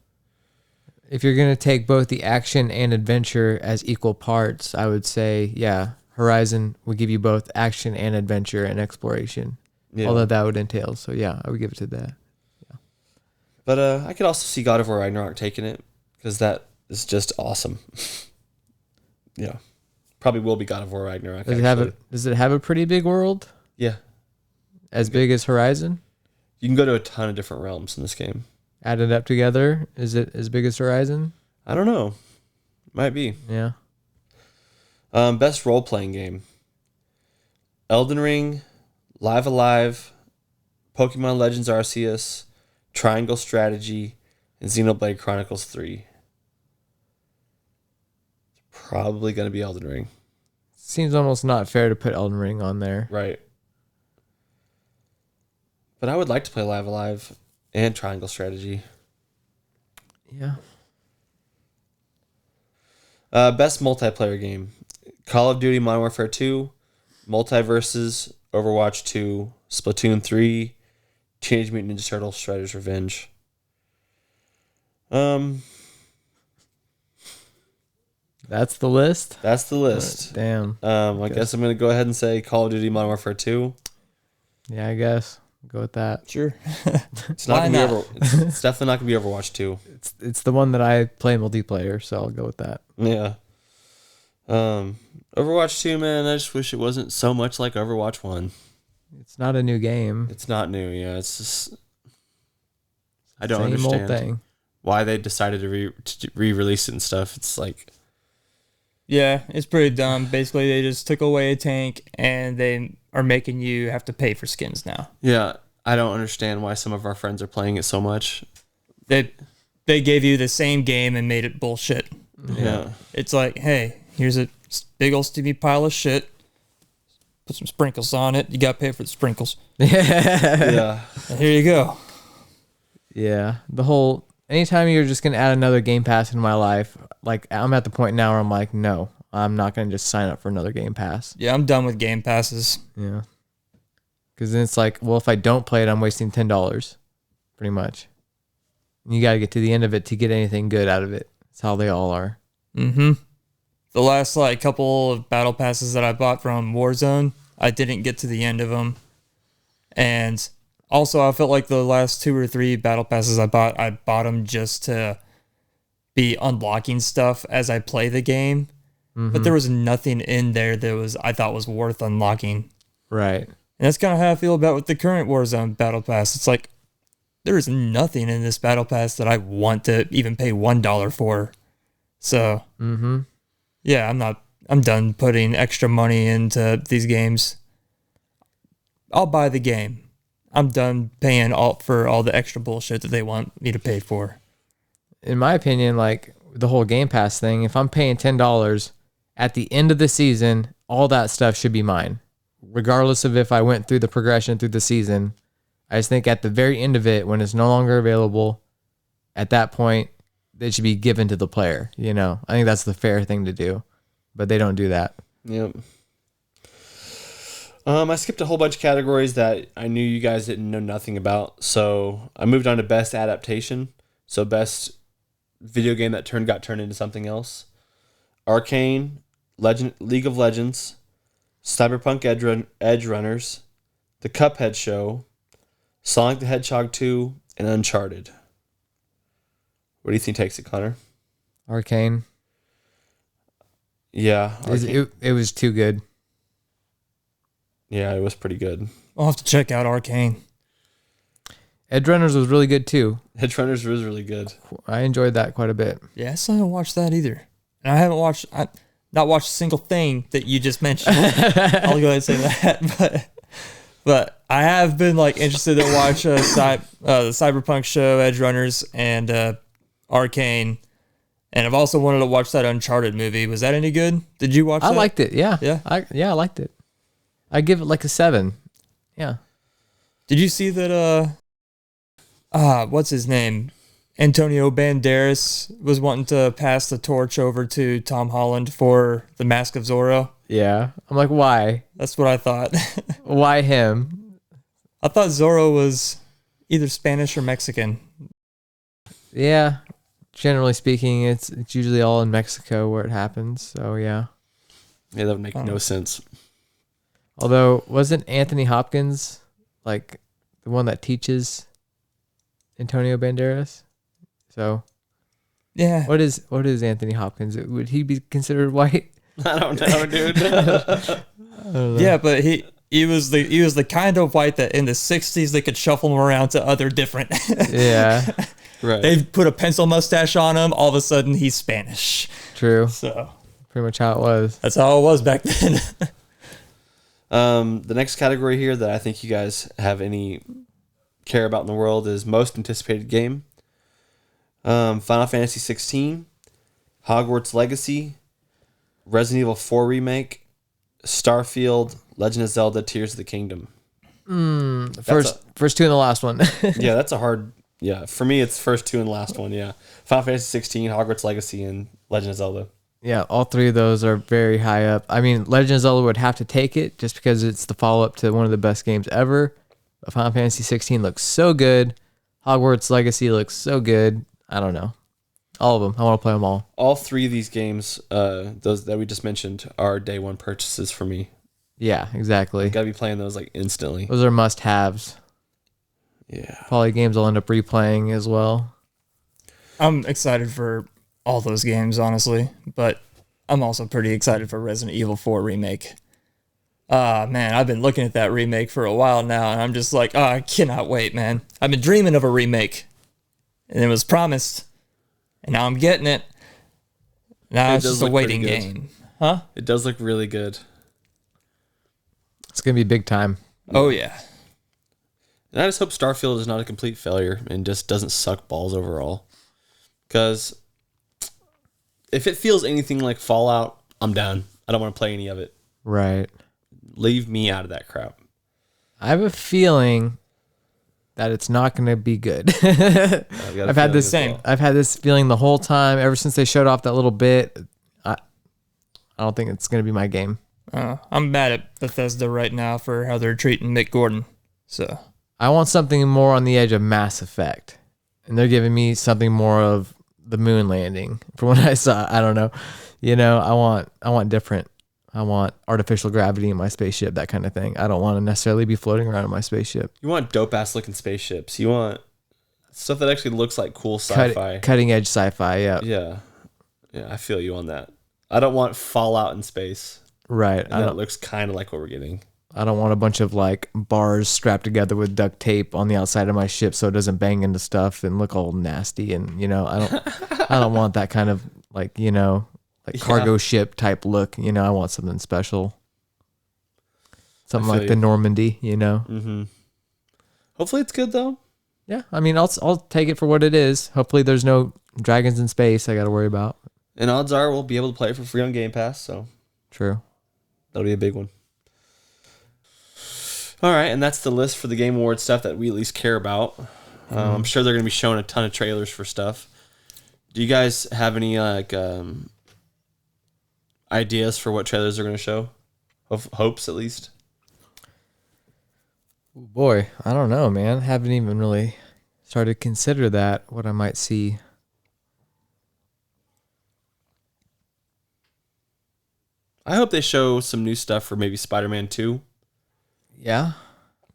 If you're going to take both the action and adventure as equal parts, I would say, yeah, Horizon would give you both action and adventure and exploration.
Yeah.
Although that would entail. So, yeah, I would give it to that.
But I could also see God of War Ragnarok taking it because that is just awesome. Yeah. Probably will be God of War Ragnarok.
Does it have a pretty big world?
Yeah.
As big as Horizon?
You can go to a ton of different realms in this game.
Added up together, is it as big as Horizon?
I don't know. Might be.
Yeah.
Best role-playing game. Elden Ring, Live Alive, Pokemon Legends Arceus, Triangle Strategy, and Xenoblade Chronicles 3. It's probably going to be Elden Ring.
Seems almost not fair to put Elden Ring on there.
Right. But I would like to play Live Alive and Triangle Strategy.
Yeah.
Best multiplayer game. Call of Duty Modern Warfare 2, Multiverses, Overwatch 2, Splatoon 3, Teenage Mutant Ninja Turtles Shredder's Revenge.
That's the list?
That's the list.
Damn.
I guess I'm going to go ahead and say Call of Duty Modern Warfare 2.
Yeah, I guess. Go with that.
Sure.
It's not going to be it's definitely not going to be Overwatch 2.
It's the one that I play multiplayer, so I'll go with that.
Yeah. Overwatch 2, man, I just wish it wasn't so much like Overwatch 1.
It's not a new game.
It's not new, yeah. It's just I don't
Same
understand
old thing.
why they decided to re-release it and stuff. It's like,
Yeah, it's pretty dumb. Basically, they just took away a tank and they are making you have to pay for skins now.
yeah, I don't understand why some of our friends are playing it so much.
They gave you the same game and made it bullshit.
Yeah.
It's like, hey, here's a big old steamy pile of shit. Put some sprinkles on it. You got to pay for the sprinkles.
Yeah.
And here you go.
Yeah. Anytime you're just going to add another Game Pass in my life, like, I'm at the point now where I'm like, no, I'm not going to just sign up for another Game Pass.
Yeah, I'm done with Game Passes.
Yeah. Because then it's like, well, if I don't play it, I'm wasting $10, pretty much. And you got to get to the end of it to get anything good out of it. That's how they all are.
Mm-hmm. The last couple of battle passes that I bought from Warzone, I didn't get to the end of them. And also, I felt like the last 2 or 3 battle passes I bought them just to be unlocking stuff as I play the game. Mm-hmm. But there was nothing in there that I thought was worth unlocking.
Right.
And that's kind of how I feel about with the current Warzone battle pass. It's like, there is nothing in this battle pass that I want to even pay $1 for. So, yeah, I'm done putting extra money into these games. I'll buy the game. I'm done paying for all the extra bullshit that they want me to pay for.
In my opinion, like the whole Game Pass thing, if I'm paying $10 at the end of the season, all that stuff should be mine. Regardless of if I went through the progression through the season, I just think at the very end of it, when it's no longer available, at that point, it should be given to the player. You know, I think that's the fair thing to do, but they don't do that.
Yep. I skipped a whole bunch of categories that I knew you guys didn't know nothing about. So I moved on to best adaptation. So best video game that got turned into something else. Arcane, League of Legends, Cyberpunk Edge Runners, The Cuphead Show, Sonic the Hedgehog 2, and Uncharted. What do you think takes it, Connor?
Arcane.
Yeah.
It was too good.
Yeah, it was pretty good.
I'll have to check out Arcane.
Edge Runners was really good too.
Edge Runners was really good.
I enjoyed that quite a bit.
Yeah, I still haven't watched that either. And I haven't watched, not watched a single thing that you just mentioned. I'll go ahead and say that. But I have been like interested to watch the Cyberpunk show, Edge Runners, and Arcane. And I've also wanted to watch that Uncharted movie. Was that any good? Did you watch that?
I liked it. Yeah.
Yeah?
I liked it. I give it like a 7. Yeah.
Did you see that, what's his name? Antonio Banderas was wanting to pass the torch over to Tom Holland for The Mask of Zorro.
Yeah. I'm like, why?
That's what I thought.
Why him?
I thought Zorro was either Spanish or Mexican.
Yeah. Generally speaking, it's usually all in Mexico where it happens. So yeah.
Yeah, that would make no sense.
Although, wasn't Anthony Hopkins like the one that teaches Antonio Banderas? So
Yeah.
what is Anthony Hopkins? Would he be considered white?
I don't know, dude.
I don't know.
Yeah, but he was the kind of white that in the 60s they could shuffle him around to other different.
Yeah.
Right.
They put a pencil mustache on him. All of a sudden he's Spanish.
True.
So
Pretty much how it was.
that's how it was back then.
The next category here that I think you guys have any care about in the world is most anticipated game. Final Fantasy 16, Hogwarts Legacy, Resident Evil 4 Remake, Starfield, Legend of Zelda Tears of the Kingdom.
First two and the last one.
Yeah, that's a hard... Yeah, for me, it's first two and last one, yeah. Final Fantasy 16, Hogwarts Legacy, and Legend of Zelda.
Yeah, all three of those are very high up. I mean, Legend of Zelda would have to take it just because it's the follow-up to one of the best games ever. But Final Fantasy 16 looks so good. Hogwarts Legacy looks so good. I don't know. All of them. I want to play them all.
All three of these games, those that we just mentioned, are day one purchases for me.
Yeah, exactly.
Gotta be playing those like instantly.
Those are must-haves.
Yeah.
Probably games I'll end up replaying as well.
I'm excited for all those games, honestly, but I'm also pretty excited for Resident Evil 4 Remake. Man, I've been looking at that remake for a while now, and I'm just like, I cannot wait, man. I've been dreaming of a remake, and it was promised, and now I'm getting it. Now it's just a waiting game. Huh?
It does look really good.
It's going to be big time.
Oh, yeah.
And I just hope Starfield is not a complete failure and just doesn't suck balls overall. Because if it feels anything like Fallout, I'm done. I don't want to play any of it.
Right.
Leave me out of that crap.
I have a feeling that it's not going to be good. I've had this
same.
I've had this feeling the whole time ever since they showed off that little bit. I don't think it's going to be my game.
I'm mad at Bethesda right now for how they're treating Mick Gordon. So
I want something more on the edge of Mass Effect, and they're giving me something more of the moon landing. From what I saw, I don't know. I want different. I want artificial gravity in my spaceship, that kind of thing. I don't want to necessarily be floating around in my spaceship.
You want dope ass looking spaceships. You want stuff that actually looks like cool sci-fi.
Cutting edge sci-fi, yeah.
Yeah. Yeah, I feel you on that. I don't want Fallout in space.
Right.
And that looks kind of like what we're getting.
I don't want a bunch of like bars strapped together with duct tape on the outside of my ship so it doesn't bang into stuff and look all nasty. And I don't want that kind of like cargo ship type look. I want something special, something like the Normandy.
Mm-hmm. Hopefully it's good though.
Yeah, I mean I'll take it for what it is. Hopefully there's no dragons in space I got to worry about.
And odds are we'll be able to play it for free on Game Pass. So
true,
that'll be a big one. All right, and that's the list for the Game Awards stuff that we at least care about. I'm sure they're going to be showing a ton of trailers for stuff. Do you guys have any ideas for what trailers they're going to show? Hopes, at least?
Boy, I don't know, man. Haven't even really started to consider that, what I might see.
I hope they show some new stuff for maybe Spider-Man 2.
Yeah,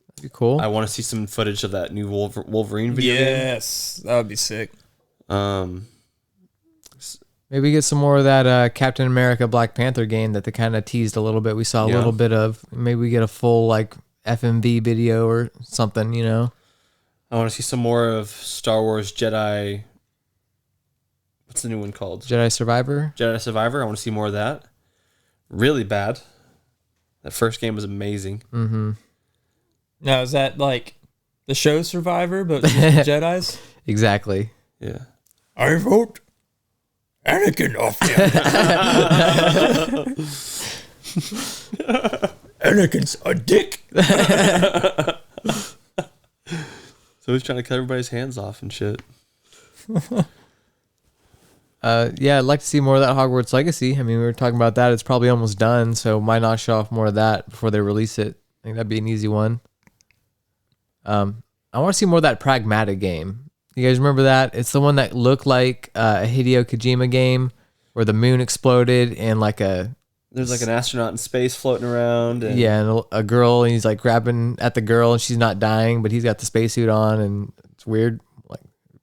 that'd be cool.
I want to see some footage of that new Wolverine video game.
Yes, that would be sick.
Maybe we get some more of that Captain America Black Panther game that they kind of teased a little bit. We saw a little bit of. Maybe we get a full like FMV video or something.
I want to see some more of Star Wars Jedi. What's the new one called?
Jedi Survivor.
Jedi Survivor. I want to see more of that. Really bad. That first game was amazing.
Mm-hmm.
Now, is that like the show Survivor, but just Jedis?
Exactly.
Yeah.
I vote Anakin off Anakin's a dick.
So he's trying to cut everybody's hands off and shit.
Yeah, I'd like to see more of that Hogwarts Legacy. I mean, we were talking about that. It's probably almost done, so why not show off more of that before they release it? I think that'd be an easy one. I want to see more of that Pragmatic game. You guys remember that? It's the one that looked like a Hideo Kojima game where the moon exploded and like
there's like an astronaut in space floating around. And
and a girl, and he's like grabbing at the girl, and she's not dying, but he's got the spacesuit on, and it's weird, like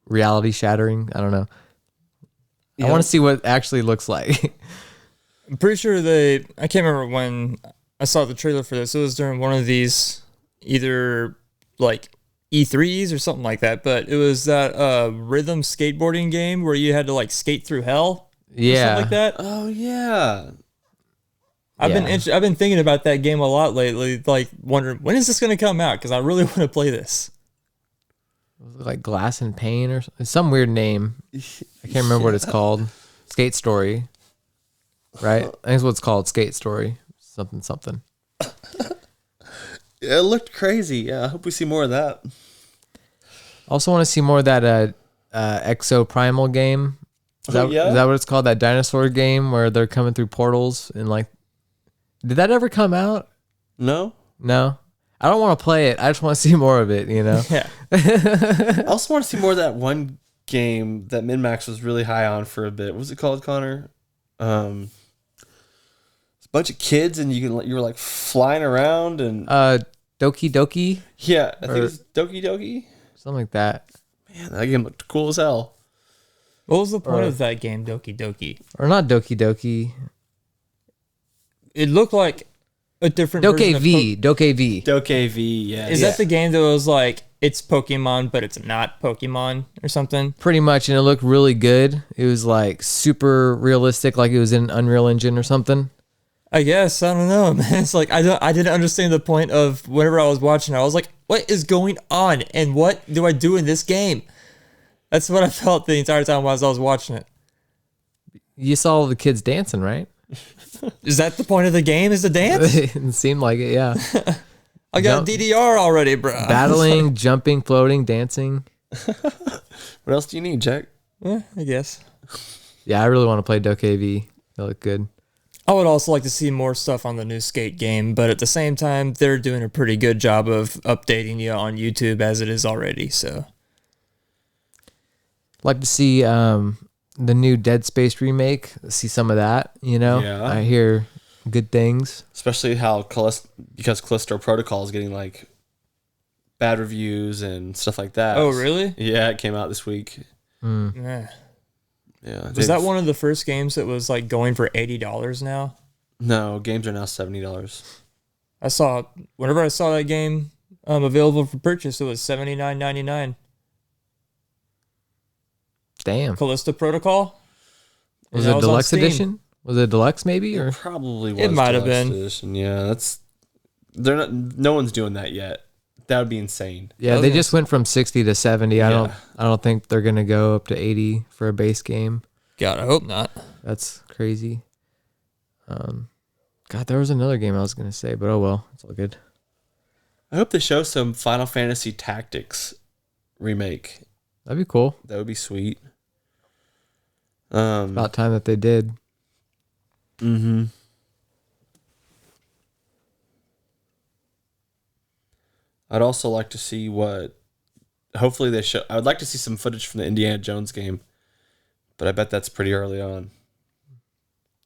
reality shattering. I don't know.
Yeah.
I want to see what it actually looks like.
I'm pretty sure I can't remember when I saw the trailer for this. It was during one of these, either like E3s or something like that, but it was that rhythm skateboarding game where you had to like skate through hell.
Yeah.
Something like that.
Oh yeah.
I've been thinking about that game a lot lately, like wondering when is this going to come out, because I really want to play this.
Like Glass and Pain or some weird name. I can't remember what it's called. Skate Story. Right? I think it's what it's called. Skate Story. Something.
It looked crazy. Yeah, I hope we see more of that.
Also want to see more of that Exo Primal game. Is that what it's called? That dinosaur game where they're coming through portals and like... Did that ever come out?
No?
No? I don't want to play it. I just want to see more of it, you know?
Yeah.
I also want to see more of that one game that MinMax was really high on for a bit. What was it called, Connor? It's a bunch of kids and you were like flying around and
Doki Doki?
yeah, I think it's Doki Doki.
Something like that.
Man, that game looked cool as hell.
What was the point of that game, Doki Doki?
Or not Doki Doki.
It looked like a different version of
Doke V.
Doke V, yeah.
Is that the game that was like, it's Pokemon, but it's not Pokemon or something?
Pretty much, and it looked really good. It was like super realistic, like it was in Unreal Engine or something.
I guess. I don't know, man. It's like, I didn't understand the point of whenever I was watching, I was like, what is going on? And what do I do in this game? That's what I felt the entire time while I was watching it.
You saw all the kids dancing, right?
Is that the point of the game, is the dance?
It seemed like it, yeah.
I got DDR already, bro.
Battling, jumping, floating, dancing.
What else do you need, Jack?
Yeah, I guess.
Yeah, I really want to play Doke V. That looked good.
I would also like to see more stuff on the new Skate game, but at the same time, they're doing a pretty good job of updating you on YouTube as it is already, so.
Like to see the new Dead Space remake. See some of that, you know?
Yeah.
I hear good things.
Especially because Callisto Protocol is getting like bad reviews and stuff like that.
Oh, really?
Yeah, it came out this week.
Yeah.
Yeah.
Was that one of the first games that was like going for $80 now?
No, games are now $70.
Whenever I saw that game available for purchase, it was $79.99.
Damn.
Callisto Protocol.
Was
And
it
that
a
on
deluxe
Steam.
edition? Was it a deluxe maybe? Or
It probably was.
It might have
deluxe
been.
edition. Yeah, no one's doing that yet. That would be insane.
yeah, they just went from 60 to 70. I
Yeah.
don't think they're gonna go up to 80 for a base game.
God, I hope not.
That's crazy. God, there was another game I was gonna say, but oh well, it's all good.
I hope they show some Final Fantasy Tactics remake.
That'd be cool.
That would be sweet.
About time that they did.
Mm-hmm. I'd also like to see hopefully they show. I would like to see some footage from the Indiana Jones game, but I bet that's pretty early on.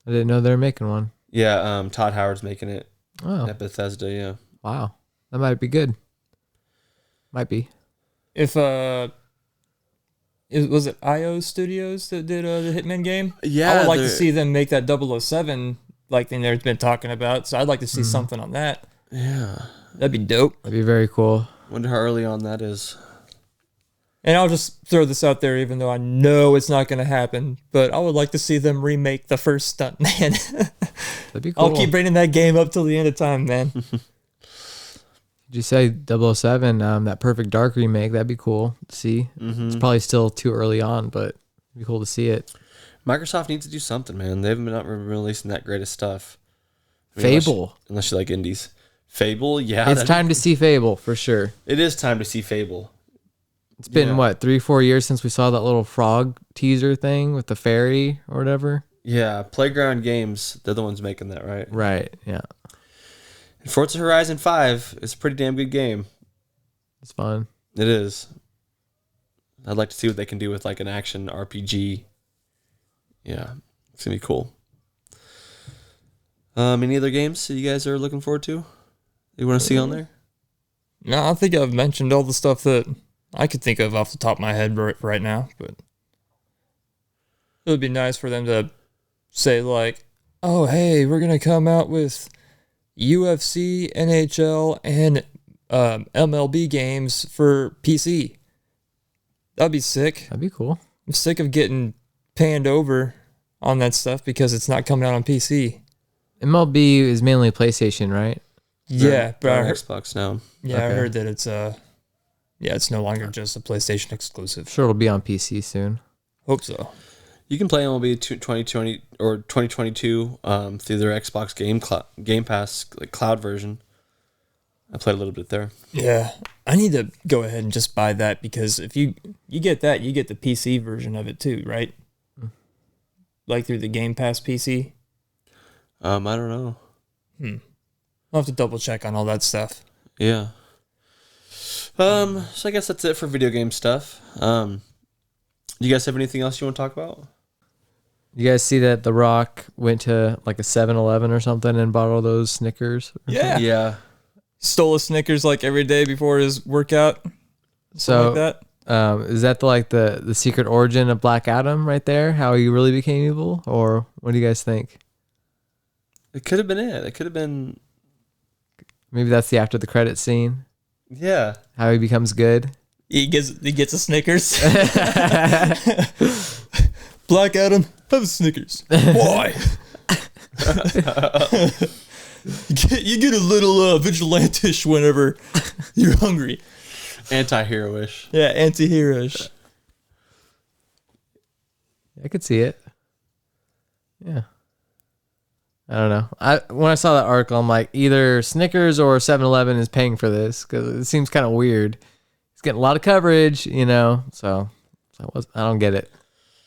I didn't know they were making one.
Yeah, Todd Howard's making it
Oh,
at Bethesda. Yeah.
wow. That might be good. Might be.
If was it IO Studios that did the Hitman game?
Yeah,
I would like to
they're-
see them make that 007 like thing they've been talking about. So I'd like to see something on that.
Yeah.
That'd be dope.
That'd be very cool.
Wonder how early on that is.
And I'll just throw this out there, even though I know it's not going to happen, but I would like to see them remake the first Stuntman.
That'd be cool.
I'll keep bringing that game up till the end of time, man.
Did you say 007, that Perfect Dark remake? That'd be cool to see. It's probably still too early on, but it'd be cool to see it.
Microsoft needs to do something, man. They haven't been not releasing that greatest stuff.
Fable.
Unless you like indies. Fable, yeah.
It's time to see Fable, for sure.
It is time to see Fable.
It's been, 3-4 years since we saw that little frog teaser thing with the fairy or whatever?
Yeah, Playground Games, they're the ones making that, right?
Right, yeah.
And Forza Horizon 5 is a pretty damn good game.
It's fun.
It is. I'd like to see what they can do with like an action RPG. Yeah, it's going to be cool. Any other games that you guys are looking forward to? You want to see on there?
No, I think I've mentioned all the stuff that I could think of off the top of my head right now, but it would be nice for them to say like, oh, hey, we're going to come out with UFC, NHL, and MLB games for PC. That'd be sick.
That'd be cool.
I'm sick of getting panned over on that stuff because it's not coming out on PC.
MLB is mainly PlayStation, right?
Yeah, but I heard,
Xbox now.
I heard that it's no longer just a PlayStation exclusive.
Sure, it'll be on PC soon.
Hope so.
You can play MLB 2020 or 2022 through their Xbox Game Pass like cloud version. I played a little bit there.
Yeah, I need to go ahead and just buy that because if you get that, you get the PC version of it too, right? Like through the Game Pass PC.
I don't know.
I'll have to double check on all that stuff.
Yeah. So I guess that's it for video game stuff. You guys have anything else you want to talk about?
You guys see that The Rock went to like a 7-Eleven or something and bought all those Snickers?
Yeah.
Yeah.
Stole a Snickers like every day before his workout.
So
Like that.
is that the secret origin of Black Adam right there? How he really became evil? Or what do you guys think?
It could have been it. It could have been.
Maybe that's the after the credit scene.
Yeah.
How he becomes good.
He gets a Snickers. Black Adam, have a Snickers. Why? you get a little vigilante-ish whenever you're hungry.
Anti-hero-ish.
Yeah, anti-hero-ish.
I could see it. Yeah. I don't know. When I saw that article, I'm like, either Snickers or 7-Eleven is paying for this because it seems kind of weird. It's getting a lot of coverage, so I don't get it.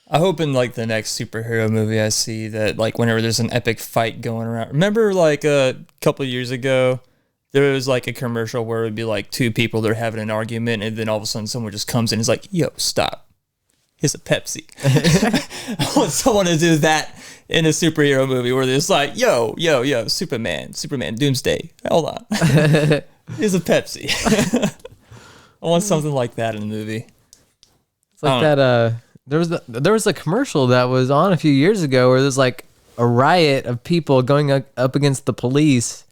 I hope in like the next superhero movie I see that like whenever there's an epic fight going around. Remember like a couple of years ago, there was like a commercial where it would be like two people that are having an argument and then all of a sudden someone just comes in and is like, yo, stop. Here's a Pepsi. I want someone to do that in a superhero movie where it's like, yo, Superman, Doomsday. Hold on. Here's a Pepsi. I want something like that in a movie.
It's like that. There was a commercial that was on a few years ago where there's like a riot of people going up against the police,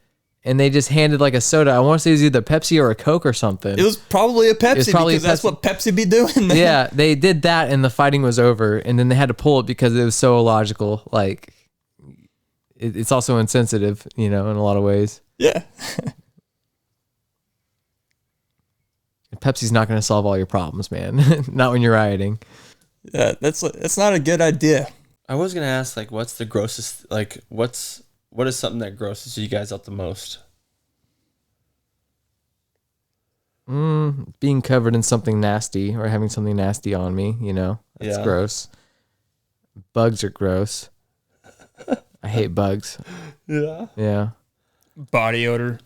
and they just handed like a soda. I want to say it was either Pepsi or a Coke or something.
It was probably a Pepsi because that's what Pepsi be doing. Man.
Yeah, they did that, and the fighting was over, and then they had to pull it because it was so illogical. Like, it's also insensitive, in a lot of ways.
Yeah.
Pepsi's not going to solve all your problems, man. Not when you're rioting.
Yeah, that's not a good idea.
I was gonna ask, like, what's the grossest? Like, what is something that grosses you guys out the most?
Being covered in something nasty or having something nasty on me, that's gross. Bugs are gross. I hate bugs.
Yeah.
Yeah.
Body odor.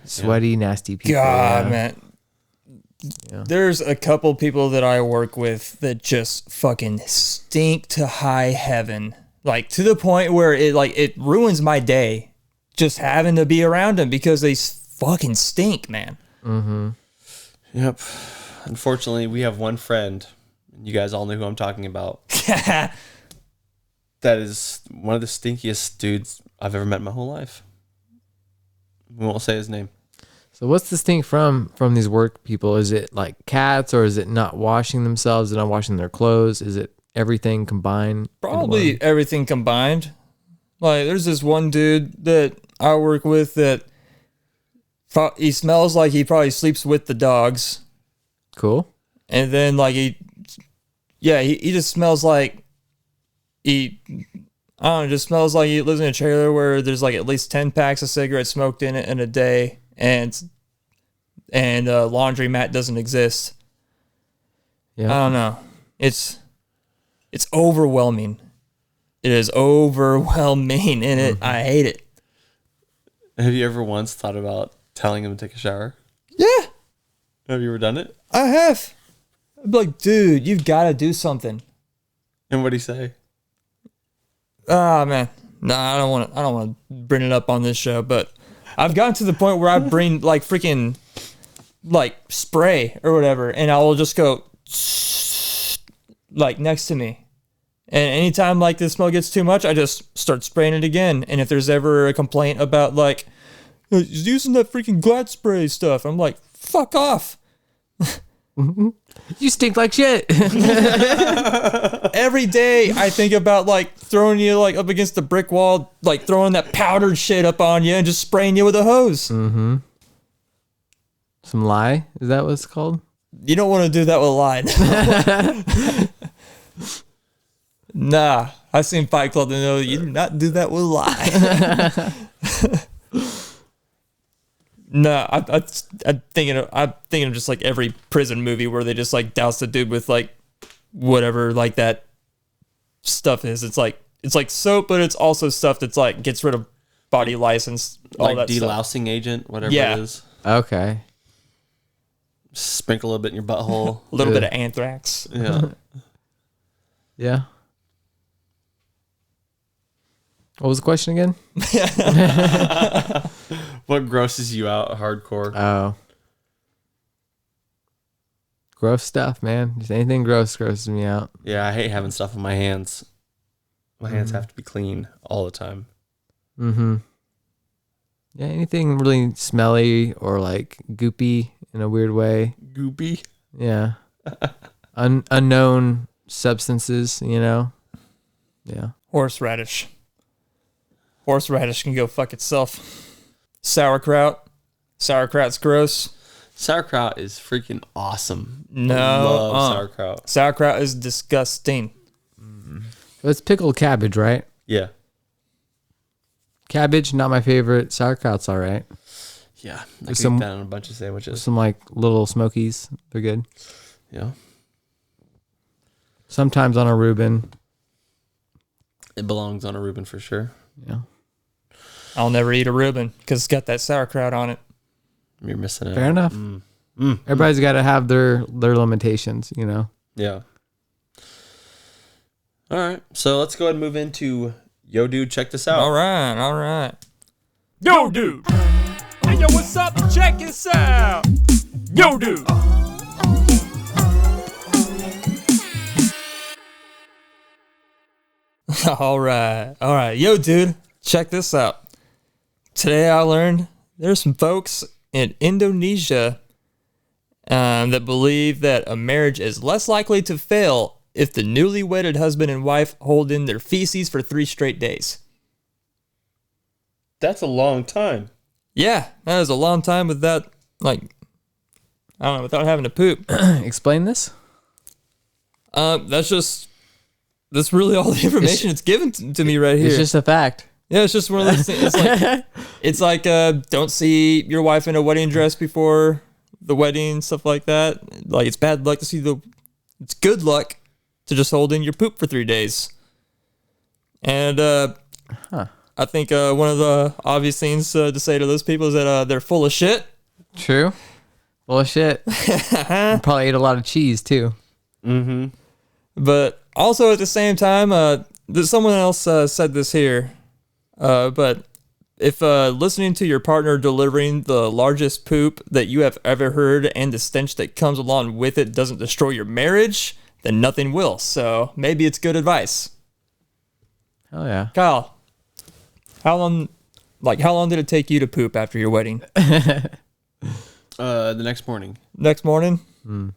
Sweaty, nasty people.
God, man. Yeah. There's a couple people that I work with that just fucking stink to high heaven. Like to the point where it ruins my day just having to be around them because they fucking stink, man.
Mm-hmm.
Yep. Unfortunately, we have one friend. You guys all know who I'm talking about. That is one of the stinkiest dudes I've ever met in my whole life. We won't say his name.
So what's this thing from these work people? Is it like cats, or is it not washing themselves and not washing their clothes? Is it everything combined?
Probably everything combined. Like, there's this one dude that I work with that he smells like he probably sleeps with the dogs.
Cool.
And then, like, he just smells like just smells like he lives in a trailer where there's like at least 10 packs of cigarettes smoked in it in a day, and a laundromat doesn't exist.
Yeah.
I don't know. It's overwhelming. It is overwhelming, and I hate it.
Have you ever once thought about telling him to take a shower?
Yeah,
Have you ever done it?
I have. I'd be like, dude, you've got to do something.
And what'd he say?
Ah, man. Nah, I don't want to bring it up on this show, but I've gotten to the point where I bring like freaking like spray or whatever, and I will just go like next to me. And anytime like the smell gets too much, I just start spraying it again. And if there's ever a complaint about like he's using that freaking Glad spray stuff, I'm like, fuck off.
You stink like shit.
Every day I think about like throwing you like up against the brick wall, like throwing that powdered shit up on you and just spraying you with a hose.
Mm-hmm. Some lye? Is that what it's called?
You don't want to do that with lye. Nah, I've seen Fight Club and know you do not do that with lye. No, I'm thinking of just like every prison movie where they just like douse the dude with like whatever like that stuff is. It's like soap, but it's also stuff that's like gets rid of body lice and all
Like
that stuff.
delousing agent, whatever
Yeah.
it is.
Okay.
Sprinkle a bit in your butthole.
A little bit of anthrax.
Yeah.
Yeah. What was the question again?
What grosses you out hardcore?
Oh. Gross stuff, man. Just anything gross grosses me out.
Yeah, I hate having stuff on my hands. My hands have to be clean all the time.
Mm-hmm. Yeah, anything really smelly or like goopy in a weird way.
Goopy.
Yeah. Unknown substances, you know? Yeah.
Horseradish. Horseradish can go fuck itself. Sauerkraut. Sauerkraut's gross.
Sauerkraut is freaking awesome.
No.
I love sauerkraut.
Sauerkraut is disgusting.
It's pickled cabbage, right?
Yeah.
Cabbage, not my favorite. Sauerkraut's all right.
Yeah. I could
Some-
eat that on a bunch of sandwiches.
Some like little smokies. They're good.
Yeah.
Sometimes on a Reuben.
It belongs on a Reuben for sure.
Yeah.
I'll never eat a Reuben because it's got that sauerkraut on it.
You're missing it.
Fair enough. Everybody's got to have their limitations, you know?
Yeah. All right. So let's go ahead and move into Yo Dude, check this out.
All right.
Yo, dude. Hey, yo, what's up? Check this out. Yo, dude.
All right. Yo, dude, check this out. Today I learned there's some folks in Indonesia that believe that a marriage is less likely to fail if the newly wedded husband and wife hold in their feces for 3 straight days.
That's a long time.
Yeah, that is a long time without, like, I don't know, without having to poop.
Explain this.
That's really all the information it's given to me right here.
It's just a fact.
Yeah, it's just one of those things. It's like don't see your wife in a wedding dress before the wedding, stuff like that. Like, it's bad luck to see it's good luck to just hold in your poop for 3 days. And I think one of the obvious things to say to those people is that they're full of shit.
True. Well, shit. You probably ate a lot of cheese too.
Mm-hmm.
But also at the same time, someone else said this here. But if listening to your partner delivering the largest poop that you have ever heard and the stench that comes along with it doesn't destroy your marriage, then nothing will. So maybe it's good advice.
Hell yeah.
Kyle, how long did it take you to poop after your wedding?
The next morning.
Next morning?
Not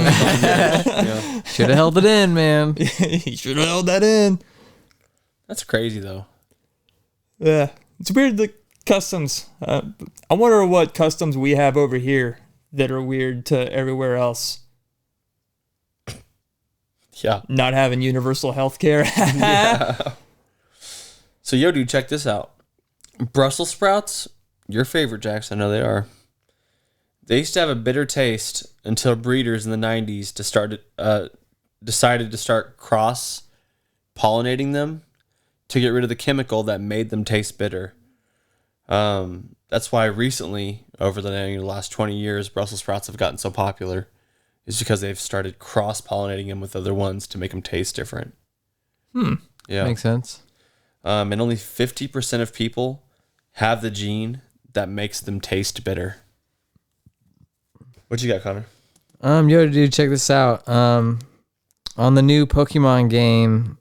as fun. Yeah.
Should have held it in, man.
You should have held that in.
That's crazy, though.
Yeah. It's weird, the customs. I wonder what customs we have over here that are weird to everywhere else.
Yeah.
Not having universal health care.
Yeah. So, yo, dude, check this out. Brussels sprouts, your favorite, Jax. I know they are. They used to have a bitter taste until breeders in the 90s decided to start cross-pollinating them to get rid of the chemical that made them taste bitter. That's why recently, over the last 20 years, Brussels sprouts have gotten so popular. Is because they've started cross-pollinating them with other ones to make them taste different. Yeah.
Makes sense.
And only 50% of people have the gene that makes them taste bitter. What you got, Connor?
Yo, dude, check this out. On the new Pokemon game,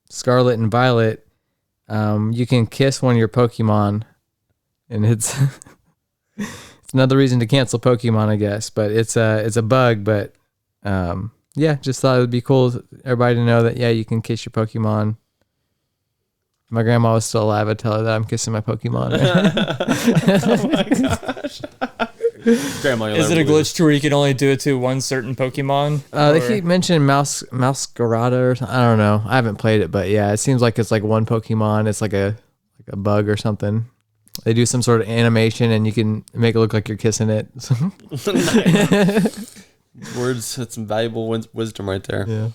Scarlet and Violet, you can kiss one of your Pokemon, and it's it's another reason to cancel Pokemon, I guess. But it's a bug. But yeah, just thought it would be cool for everybody to know that you can kiss your Pokemon. If my grandma was still alive, I'd tell her that I'm kissing my Pokemon.
Oh my gosh. Grandma,
Is it a glitch to where you can only do it to one certain Pokemon?
They keep mentioning Masquerada or something. I don't know. I haven't played it, but yeah, it seems like it's like one Pokemon. It's like a bug or something. They do some sort of animation, and you can make it look like you're kissing it.
Words, that's some valuable wisdom right there.
Yeah.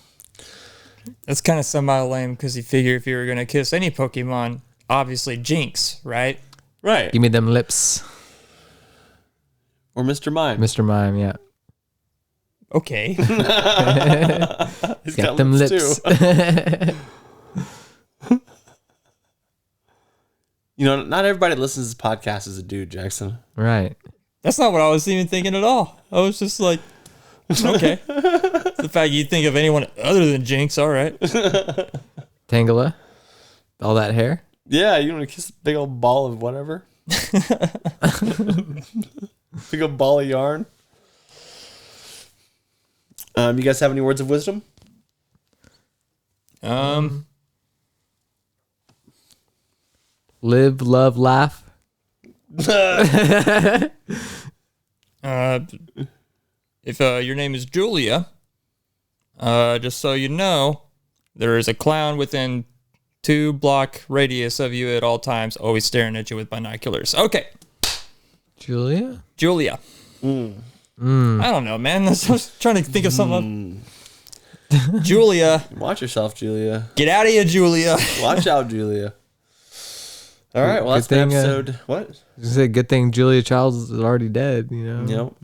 That's kind of somehow lame because you figure if you were going to kiss any Pokemon, obviously Jinx, right?
Right.
Give me them lips.
Or Mr. Mime.
Mr. Mime, yeah.
Okay.
He's
got them lips.
Too. Not everybody that listens to this podcast is a dude, Jackson.
Right.
That's not what I was even thinking at all. I was just like, okay. The fact you think of anyone other than Jinx, all right.
Tangela. All that hair.
Yeah, you want to kiss a big old ball of whatever? Big old ball of yarn. You guys have any words of wisdom?
Live, love, laugh.
If your name is Julia, just so you know, there is a clown within 2-block radius of you at all times, always staring at you with binoculars. Okay.
Julia?
I don't know, man. I was trying to think of something. Julia.
Watch yourself, Julia.
Get out of here, Julia.
Watch out, Julia. All right, well, that's been episode... what?
I said, good thing Julia Childs is already dead, you know?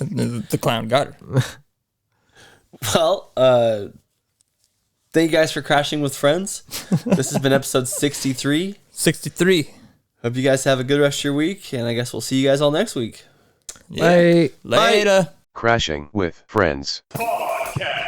Yep. The clown got her.
Well, thank you guys for crashing with friends. This has been episode 63.
63.
Hope you guys have a good rest of your week, and I guess we'll see you guys all next week.
Yeah.
Bye.
Later.
Crashing with Friends.
Podcast.